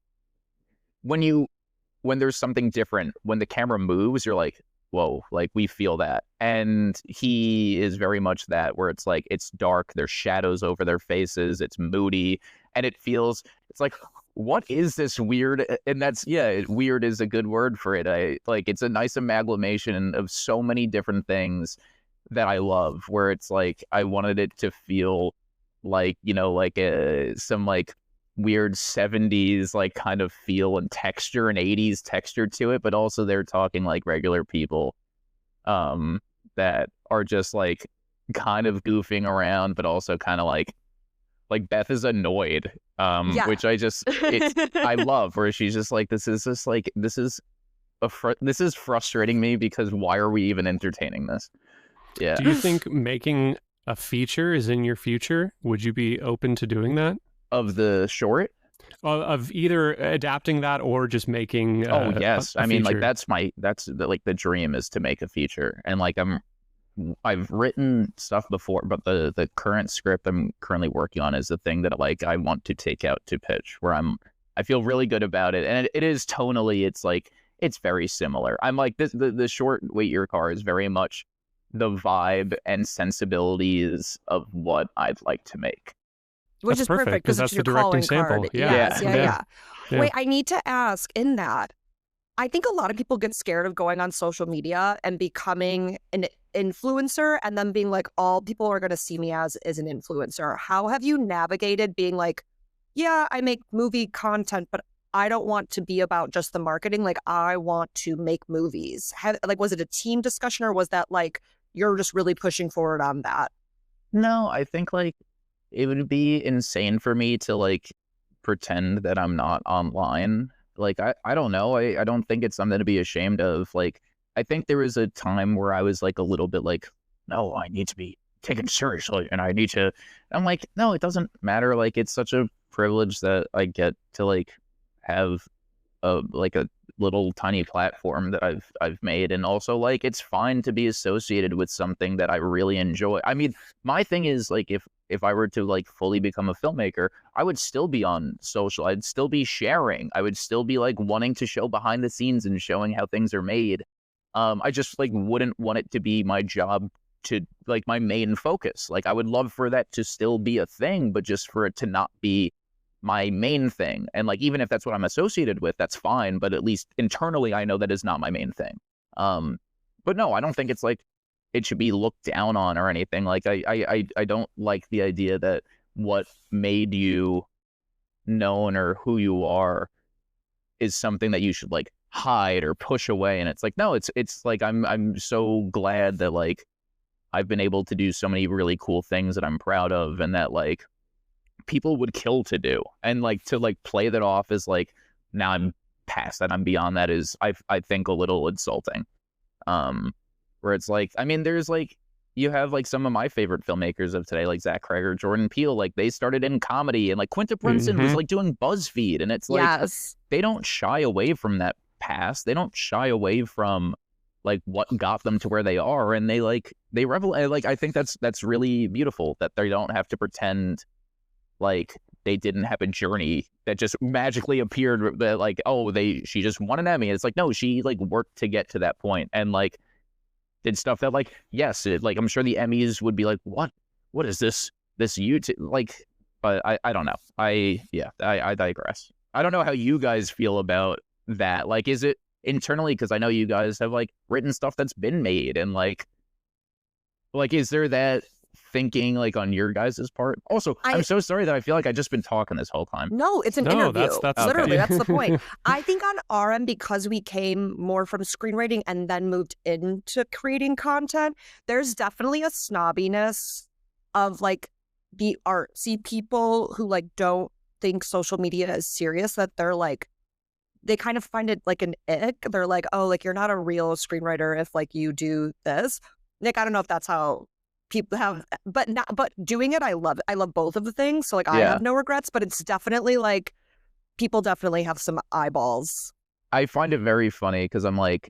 there's something different, when the camera moves, you're like, whoa, like we feel that. And he is very much that, where it's like, it's dark, there's shadows over their faces, it's moody, and it's like, what is this weird? And that's, weird is a good word for it. It's a nice amalgamation of so many different things that I love, where it's like, I wanted it to feel like, you know, like some like weird 70s like kind of feel and texture and 80s texture to it, but also they're talking like regular people that are just like kind of goofing around, but also kind of like Beth is annoyed, which I love, where she's just like, this is frustrating me, because why are we even entertaining this? Yeah. Do you think making a feature is in your future? Would you be open to doing that? Of the short? Of either adapting that or just making yes. I mean, like that's the dream, is to make a feature. And like I've written stuff before, but the current script I'm currently working on is the thing that like I want to take out to pitch, where I feel really good about it. And it is tonally, it's like, it's very similar. I'm like, the short Wait Your Car is very much the vibe and sensibilities of what I'd like to make. Which is perfect, because that's it's the your directing calling sample. card. Yeah. Yeah. Wait, I need to ask, in that, I think a lot of people get scared of going on social media and becoming an influencer and then being like, all people are going to see me as is an influencer. How have you navigated being like, yeah, I make movie content, but I don't want to be about just the marketing. Like, I want to make movies. Like, was it a team discussion, or was that like you're just really pushing forward on that? No, I think like it would be insane for me to like pretend that I'm not online. Like I don't know. I don't think it's something to be ashamed of. Like I think there was a time where I was like a little bit like, no, I need to be taken seriously and I need to. I'm like, no, it doesn't matter. Like it's such a privilege that I get to like have a little tiny platform that I've made, and also like it's fine to be associated with something that I really enjoy. I mean, my thing is like if I were to like fully become a filmmaker, I would still be on social. I'd still be sharing. I would still be like wanting to show behind the scenes and showing how things are made. I just like wouldn't want it to be my job to like my main focus. Like I would love for that to still be a thing, but just for it to not be my main thing. And like even if that's what I'm associated with, that's fine, but at least internally I know that is not my main thing. But no, I don't think it's like it should be looked down on or anything. Like I don't like the idea that what made you known or who you are is something that you should like hide or push away. And it's like, no, it's like I'm so glad that like I've been able to do so many really cool things that I'm proud of, and that like people would kill to do, and like to like play that off as like now I'm past that, I'm beyond that, is I think a little insulting. Where it's like, I mean, there's like you have like some of my favorite filmmakers of today, like Zach Cregger, Jordan Peele, like they started in comedy, and like Quinta Brunson was like doing BuzzFeed, and it's like Yes. they don't shy away from that past. They don't shy away from like what got them to where they are, and they revel. Like I think that's really beautiful that they don't have to pretend like they didn't have a journey that just magically appeared, that like, oh, she just won an Emmy. It's like, no, she like worked to get to that point, and like did stuff that like, yes, like I'm sure the Emmys would be like, what is this YouTube like? But I don't know. I digress. I don't know how you guys feel about that. Like, is it internally, because I know you guys have like written stuff that's been made, and like is there that thinking like on your guys' part? Also, I'm so sorry that I feel like I've just been talking this whole time. No, it's an interview. That's literally okay. That's the point. I think on our end, because we came more from screenwriting and then moved into creating content, there's definitely a snobbiness of like the artsy people who like don't think social media is serious, that they're like, they kind of find it like an ick. They're like, oh, like you're not a real screenwriter if like you do this. Nick, I don't know if that's how people have, but doing it, I love it. I love both of the things. So like I have no regrets, but it's definitely like people definitely have some eyeballs. I find it very funny because I'm like,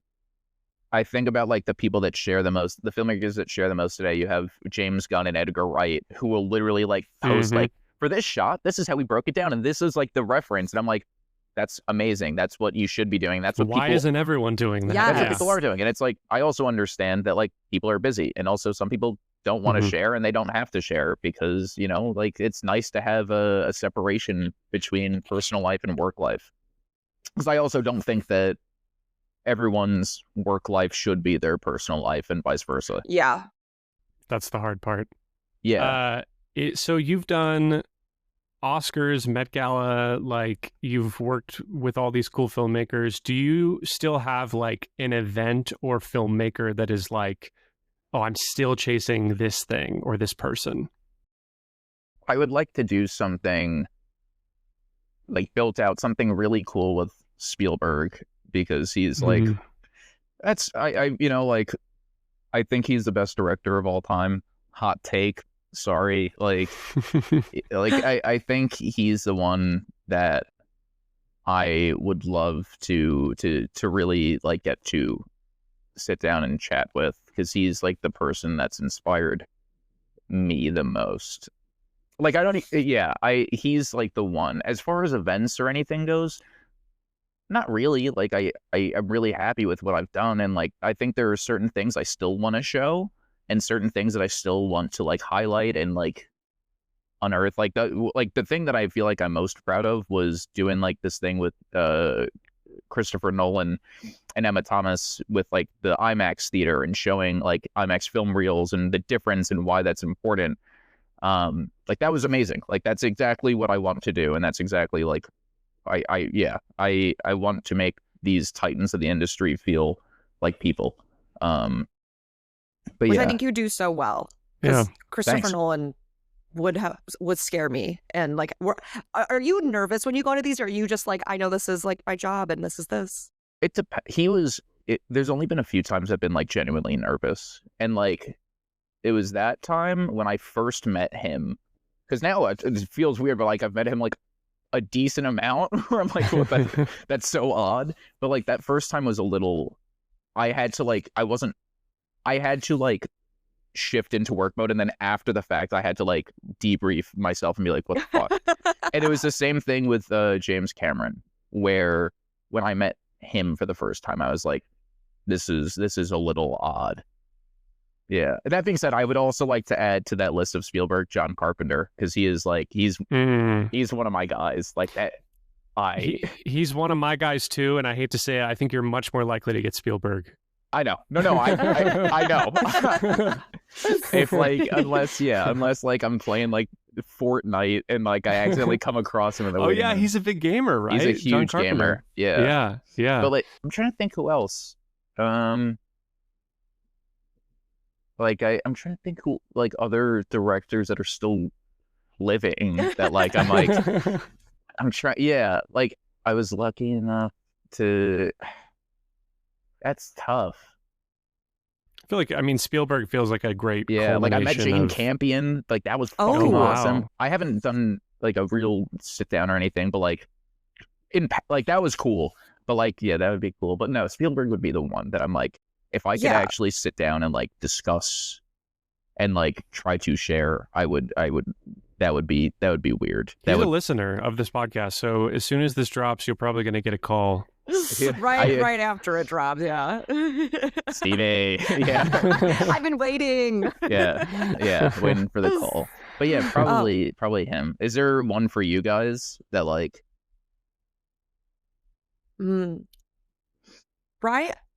I think about like the people that share the most, the filmmakers that share the most today. You have James Gunn and Edgar Wright, who will literally like post like, for this shot, this is how we broke it down, and this is like the reference. And I'm like, that's amazing. That's what you should be doing. That's what Why isn't everyone doing that? Yes. That's what people are doing. And it's like, I also understand that like people are busy, and also some people don't want to share, and they don't have to share because, you know, like it's nice to have a separation between personal life and work life. Because I also don't think that everyone's work life should be their personal life and vice versa. Yeah. That's the hard part. Yeah. So you've done Oscars, Met Gala, like you've worked with all these cool filmmakers. Do you still have like an event or filmmaker that is like, oh, I'm still chasing this thing or this person? I would like to do something like built out, something really cool with Spielberg, because he's like, that's, you know, like, I think he's the best director of all time. Hot take. Sorry. Like, I think he's the one that I would love to really like get to sit down and chat with, because he's like the person that's inspired me the most. Like, he's like the one. As far as events or anything goes, not really. Like, I'm really happy with what I've done, and like I think there are certain things I still want to show, and certain things that I still want to like highlight and like unearth. Like the thing that I feel like I'm most proud of was doing like this thing with Christopher Nolan and Emma Thomas with like the IMAX theater and showing like IMAX film reels and the difference and why that's important. Like that was amazing. Like that's exactly what I want to do, and that's exactly like I want to make these titans of the industry feel like people. But Which yeah, I think you do so well. Yeah. Because Christopher Thanks. Nolan would scare me. And like, are you nervous when you go to these, or are you just like, I know this is like my job and this is this? There's only been a few times I've been like genuinely nervous, and like it was that time when I first met him, because now it feels weird, but like I've met him like a decent amount where I'm like, well, that's so odd. But like that first time was a little, I had to like shift into work mode, and then after the fact I had to like debrief myself and be like, what the fuck? And it was the same thing with James Cameron, where when I met him for the first time I was like, this is a little odd. Yeah. That being said, I would also like to add to that list of Spielberg, John Carpenter, because he is like he's one of my guys. Like that. He's one of my guys too, and I hate to say it, I think you're much more likely to get Spielberg. I know. No, I know. If like unless like I'm playing like Fortnite and like I accidentally come across him in the Oh yeah, he's a big gamer, right? He's a huge gamer. Yeah. But like I'm trying to think who else. Like I'm trying to think who like other directors that are still living that like I'm like I'm trying. Yeah, like I was lucky enough to. That's tough. I feel like, I mean, Spielberg feels like a great like I met Jane Campion. Like that was fucking awesome. Wow. I haven't done like a real sit down or anything, but like that was cool. But like, yeah, that would be cool. But no, Spielberg would be the one that I'm like, if I could actually sit down and like discuss and like try to share, I would. That would be weird. He's a listener of this podcast, so as soon as this drops, you're probably going to get a call. Right after it drops, yeah. Stevie, yeah. I've been waiting. Yeah, waiting for the call. But yeah, probably him. Is there one for you guys that like? Ryan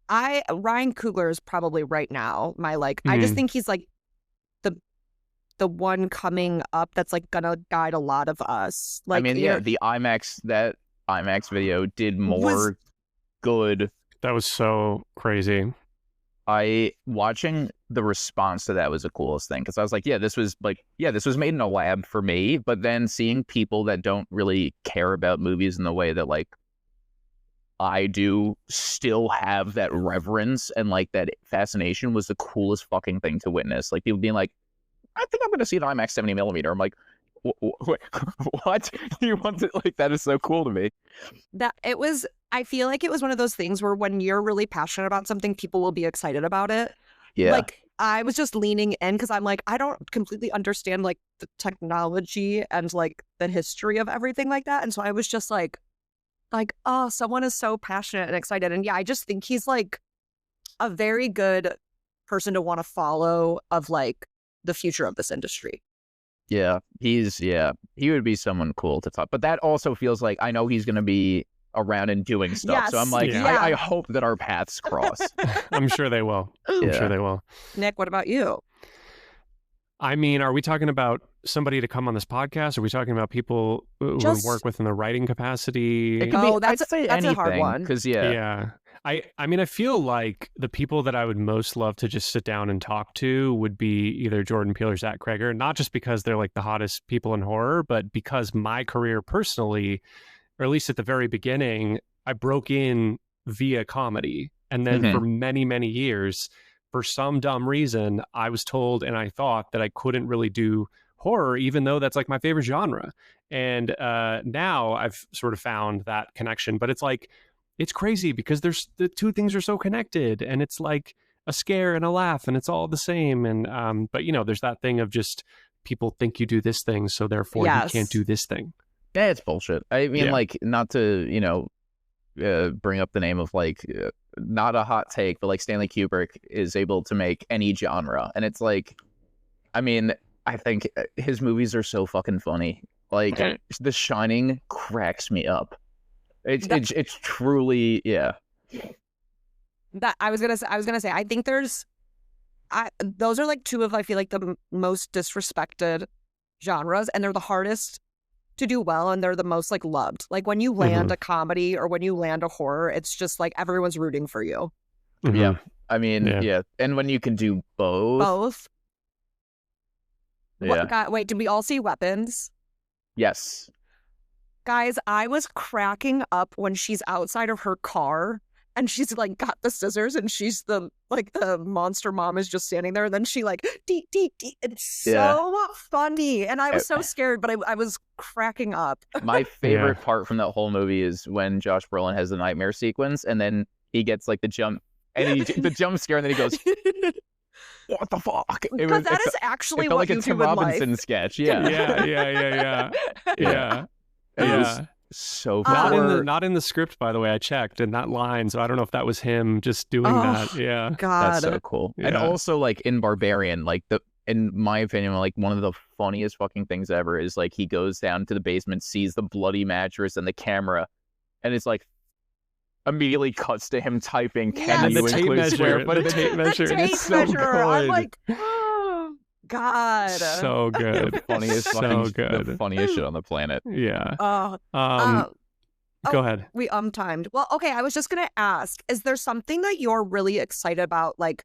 Coogler is probably right now my like. I just think he's like the one coming up that's like gonna guide a lot of us. Like, I mean, the IMAX video did more good. That was so crazy. Watching the response to that was the coolest thing, because I was like, this was made in a lab for me, but then seeing people that don't really care about movies in the way that like I do still have that reverence and like that fascination was the coolest fucking thing to witness. Like people being like, I think I'm going to see an IMAX 70mm. I'm like, what? You want to, like, that is so cool to me. I feel like it was one of those things where when you're really passionate about something, people will be excited about it. Yeah. Like, I was just leaning in because I'm like, I don't completely understand like the technology and like the history of everything like that. And so I was just like, oh, someone is so passionate and excited. And yeah, I just think he's like a very good person to want to follow of like the future of this industry. Yeah, he would be someone cool to talk. But that also feels like I know he's going to be around and doing stuff. Yes, so I'm like, I hope that our paths cross. I'm sure they will. I'm sure they will. Nick, what about you? I mean, are we talking about somebody to come on this podcast? Are we talking about people who work within the writing capacity? That's a hard one. Because I mean, I feel like the people that I would most love to just sit down and talk to would be either Jordan Peele or Zach Kreger, not just because they're like the hottest people in horror, but because my career personally, or at least at the very beginning, I broke in via comedy. And then for many, many years, for some dumb reason, I was told and I thought that I couldn't really do horror, even though that's like my favorite genre. And now I've sort of found that connection, but it's like, it's crazy because the two things are so connected, and it's like a scare and a laugh, and it's all the same. And but you know, there's that thing of just people think you do this thing, so therefore you can't do this thing. Yeah, it's bullshit. I mean, like, not to bring up the name of like not a hot take, but like Stanley Kubrick is able to make any genre, and it's like, I mean, I think his movies are so fucking funny. Like The Shining cracks me up. It's truly, yeah. That I was gonna say I think those are like two of I feel like the most disrespected genres, and they're the hardest to do well, and they're the most like loved. Like when you land a comedy or when you land a horror, it's just like everyone's rooting for you. Yeah. I mean, yeah. And when you can do both. Yeah. Wait, did we all see Weapons? Yes. Guys, I was cracking up when she's outside of her car and she's like got the scissors and she's the monster mom is just standing there, and then she like dee. It's so funny, and I was so scared, but I was cracking up. My favorite part from that whole movie is when Josh Brolin has the nightmare sequence, and then he gets like the jump scare, and then he goes, "What the fuck?" Because that is actually what like you a Tim do in Robinson life. sketch. Yeah. It was so funny. Not in the script, by the way. I checked, and that line, so I don't know if that was him just doing that. Yeah, God, that's so cool. And also, like in Barbarian, like in my opinion, like one of the funniest fucking things ever is like he goes down to the basement, sees the bloody mattress and the camera, and it's like immediately cuts to him typing, "Can you include swear?" But the tape measure, the tape it's so measure. good. I'm like, oh, God, so good. The funniest, the funniest shit on the planet. Yeah. Go ahead. We timed. Well, okay. I was just gonna ask: is there something that you're really excited about, like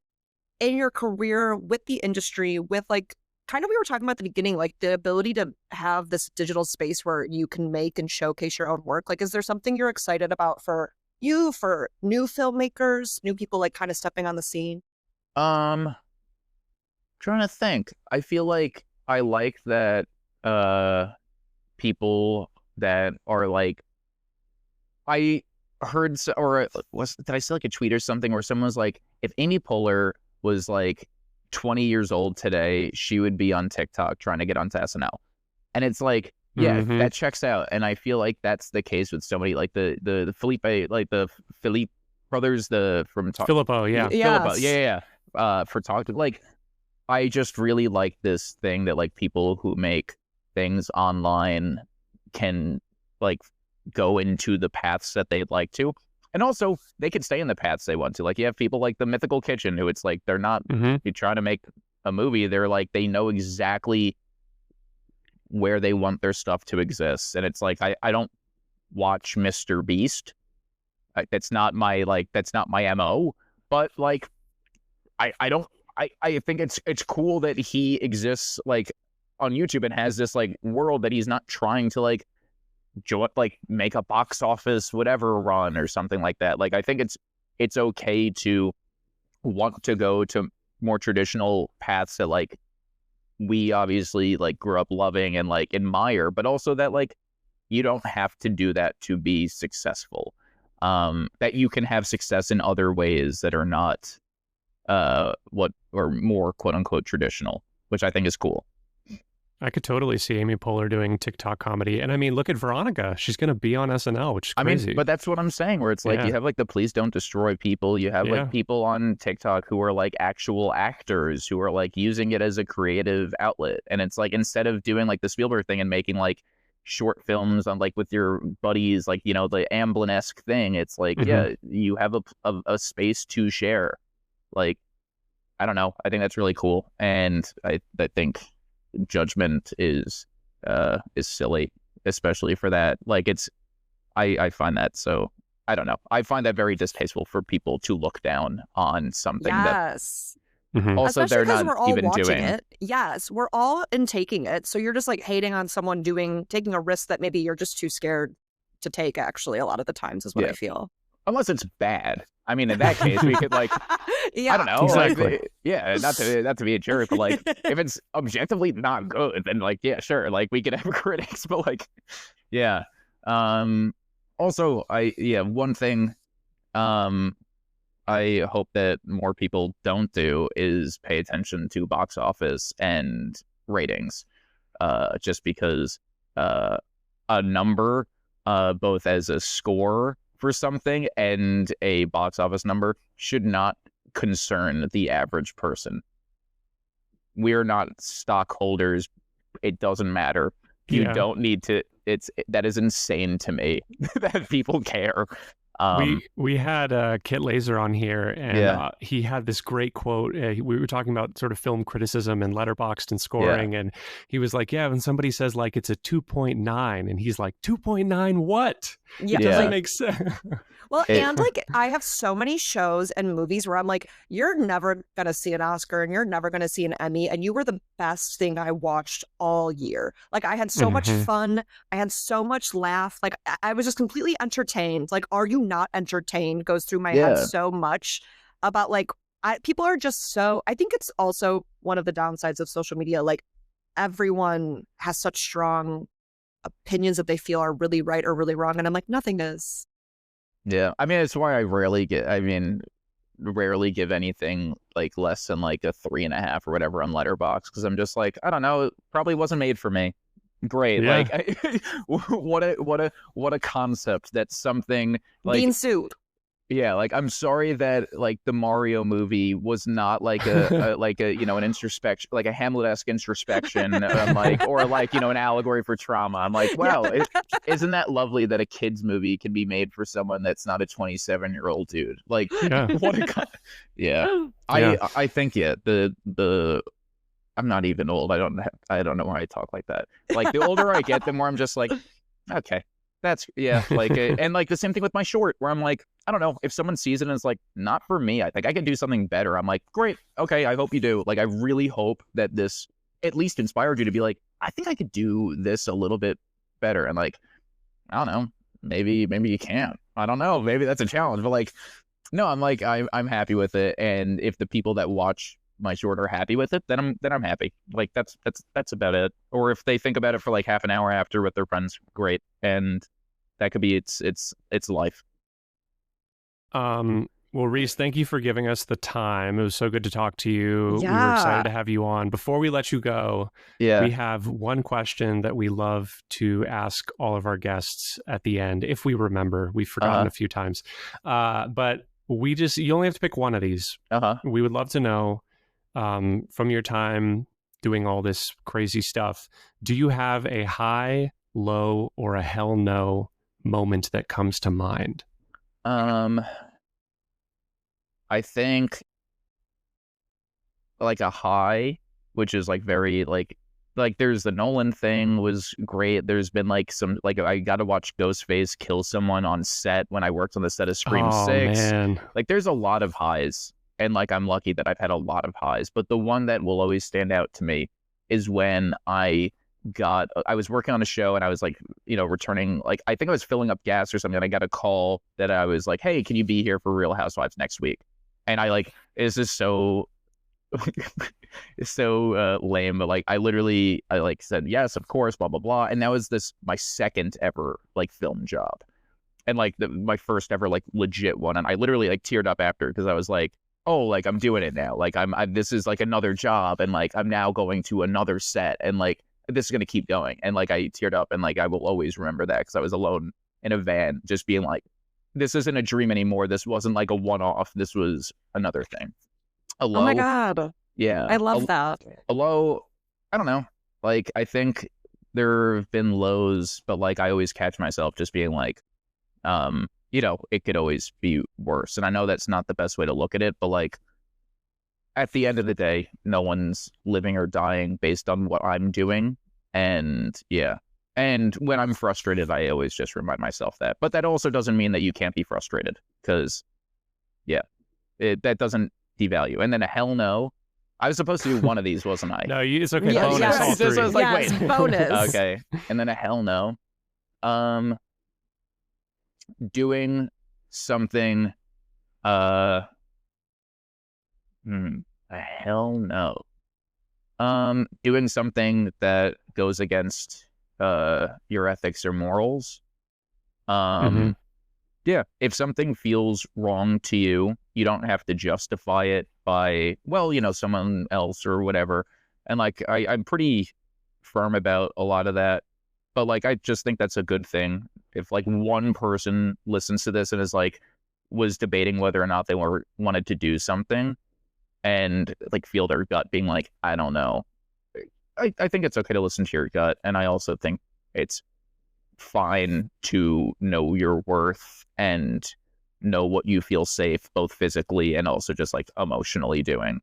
in your career with the industry, with like kind of we were talking about at the beginning, like the ability to have this digital space where you can make and showcase your own work? Like, is there something you're excited about for you, for new filmmakers, new people like kind of stepping on the scene? Trying to think. I feel like I like that people that are like, I heard did I see like a tweet or something where someone was like, if Amy Poehler was like 20 years old today, she would be on TikTok trying to get onto SNL. And it's like, yeah, that checks out. And I feel like that's the case with so many, like the Felipe, like the Philippe brothers, from Filippo, yeah. Filippo, yeah. For talking, like, I just really like this thing that like people who make things online can like go into the paths that they'd like to. And also they can stay in the paths they want to. Like you have people like the Mythical Kitchen who it's like, they're not you're trying to make a movie. They're like, they know exactly where they want their stuff to exist. And it's like, I don't watch Mr. Beast. That's not my MO, but like, I think it's cool that he exists like on YouTube and has this like world that he's not trying to like make a box office whatever run or something like that. Like I think it's okay to want to go to more traditional paths that like we obviously like grew up loving and like admire, but also that like you don't have to do that to be successful. That you can have success in other ways that are not what or more quote unquote traditional, which I think is cool. I could totally see Amy Poehler doing TikTok comedy. And I mean, look at Veronica. She's going to be on SNL, which is crazy. I mean, but that's what I'm saying, where it's like you have like the Please Don't Destroy people. You have like people on TikTok who are like actual actors who are like using it as a creative outlet. And it's like, instead of doing like the Spielberg thing and making like short films on like with your buddies, like, you know, the Amblin-esque thing, it's like, yeah, you have a space to share. Like, I don't know. I think that's really cool. And I think judgment is silly, especially for that. Like I find that, so I don't know. I find that very distasteful for people to look down on something that also especially they're not we're all even watching doing it. Yes, we're all taking it. So you're just like hating on someone taking a risk that maybe you're just too scared to take. Actually, a lot of the times is what I feel. Unless it's bad. I mean, in that case, we could like, I don't know, exactly. like, not to be a jerk, but like, if it's objectively not good, then like, yeah, sure, like we could have critics, but like, yeah. Also, one thing, I hope that more people don't do is pay attention to box office and ratings, just because a number, both as a score for something and a box office number, should not concern the average person. We are not stockholders. It doesn't matter. You don't need to that is insane to me that people care. We had Kit Laser on here, and he had this great quote. We were talking about sort of film criticism and letterboxed and scoring, and he was like, "Yeah, when somebody says like it's a 2.9, and he's like 2.9 what? Yeah. It doesn't make sense." Well, and like I have so many shows and movies where I'm like, you're never going to see an Oscar and you're never going to see an Emmy. And you were the best thing I watched all year. Like I had so much fun. I had so much laugh. Like I was just completely entertained. Like, are you not entertained? Goes through my head so much about like, people are just so, I think it's also one of the downsides of social media. Like everyone has such strong opinions that they feel are really right or really wrong. And I'm like, nothing is. Yeah, I mean, it's why I rarely give anything like less than like a 3.5 or whatever on Letterboxd, because I'm just like, I don't know, it probably wasn't made for me. Great, like what a concept. That's something like bean soup. Yeah, like I'm sorry that like the Mario movie was not like a like a an introspection, like a Hamlet-esque introspection, like, or like an allegory for trauma. I'm like, wow, isn't that lovely that a kid's movie can be made for someone that's not a 27-year-old dude? Like, what a I think the I'm not even old. I don't know why I talk like that. Like the older I get, the more I'm just like, okay. That's like and like the same thing with my short, where I'm like, I don't know, if someone sees it and it's like, not for me, I think I can do something better. I'm like, great, okay, I hope you do. Like I really hope that this at least inspired you to be like, I think I could do this a little bit better. And like, I don't know, maybe you can't. I don't know, maybe that's a challenge. But like, no, I'm like, I'm happy with it. And if the people that watch my short are happy with it, then I'm happy. Like that's about it. Or if they think about it for like half an hour after with their friends, great. And that could be it's life. Well, Reece, thank you for giving us the time. It was so good to talk to you. Yeah. We were excited to have you on. Before we let you go, we have one question that we love to ask all of our guests at the end, if we remember. We've forgotten a few times. But you only have to pick one of these. We would love to know, from your time doing all this crazy stuff, do you have a high, low, or a hell no moment that comes to mind? I think like a high, which is like very like there's the Nolan thing was great. There's been like some, like I got to watch Ghostface kill someone on set when I worked on the set of Scream 6. Man. Like there's a lot of highs, and like I'm lucky that I've had a lot of highs. But the one that will always stand out to me is when I was working on a show, and I was like, returning, like I think I was filling up gas or something, and I got a call that I was like, hey, can you be here for Real Housewives next week? And I like, it's just so it's so lame, but like I like said yes, of course, blah blah blah. And that was my second ever like film job, and like my first ever like legit one. And I literally like teared up after, because I was like, oh, like I'm doing it now, like this is like another job, and like I'm now going to another set, and like this is going to keep going. And like I teared up, and like I will always remember that, because I was alone in a van just being like, this isn't a dream anymore. This wasn't like a one-off. This was another thing. Oh my God. Yeah. I love that. A low, I don't know. Like, I think there have been lows, but like I always catch myself just being like, it could always be worse. And I know that's not the best way to look at it, but like at the end of the day, no one's living or dying based on what I'm doing. And yeah. And when I'm frustrated, I always just remind myself that. But that also doesn't mean that you can't be frustrated, because, that doesn't devalue. And then a hell no. I was supposed to do one of these, wasn't I? No, it's okay. Yeah, bonus. yes. All three. I was like, wait. Bonus. Okay. And then a hell no. Doing something. A hell no. Doing something that goes against your ethics or morals. Yeah, if something feels wrong to you, you don't have to justify it by, someone else or whatever. And like I'm pretty firm about a lot of that, but like I just think that's a good thing. If like one person listens to this and is like, was debating whether or not they wanted to do something, and like feel their gut being like, I don't know, I think it's okay to listen to your gut. And I also think it's fine to know your worth and know what you feel safe, both physically and also just like emotionally doing.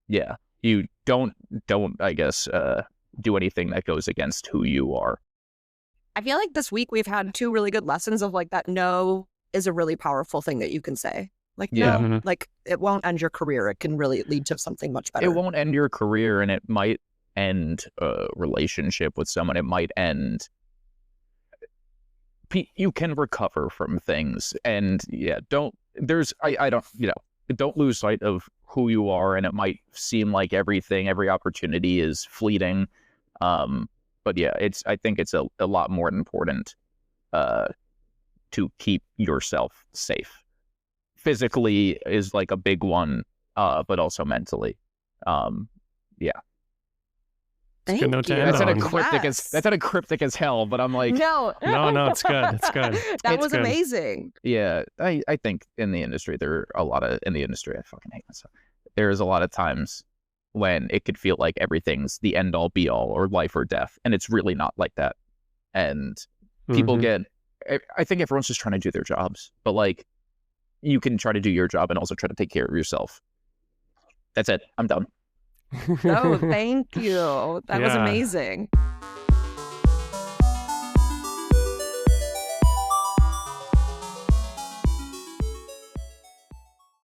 Yeah, you don't I guess do anything that goes against who you are. I feel like this week we've had 2 really good lessons of like that no is a really powerful thing that you can say. Like, Yeah. no, like it won't end your career. It can really lead to something much better. It won't end your career, and it might end a relationship with someone. It might end. You can recover from things, and yeah, I don't, don't lose sight of who you are, and it might seem like every opportunity is fleeting. But yeah, I think it's a lot more important to keep yourself safe. Physically is like a big one, but also mentally. Yeah. Thank good note to you. end That's on. not a cryptic as hell, but I'm like, No. No, it's good. It's good. That It's was good. amazing. yeah, I think in the industry, I fucking hate myself. There's a lot of times when it could feel like everything's the end all be all or life or death, and it's really not like that. And people Mhm. I think everyone's just trying to do their jobs, but like you can try to do your job and also try to take care of yourself. That's it. I'm done. No, thank you. That was Yeah. amazing.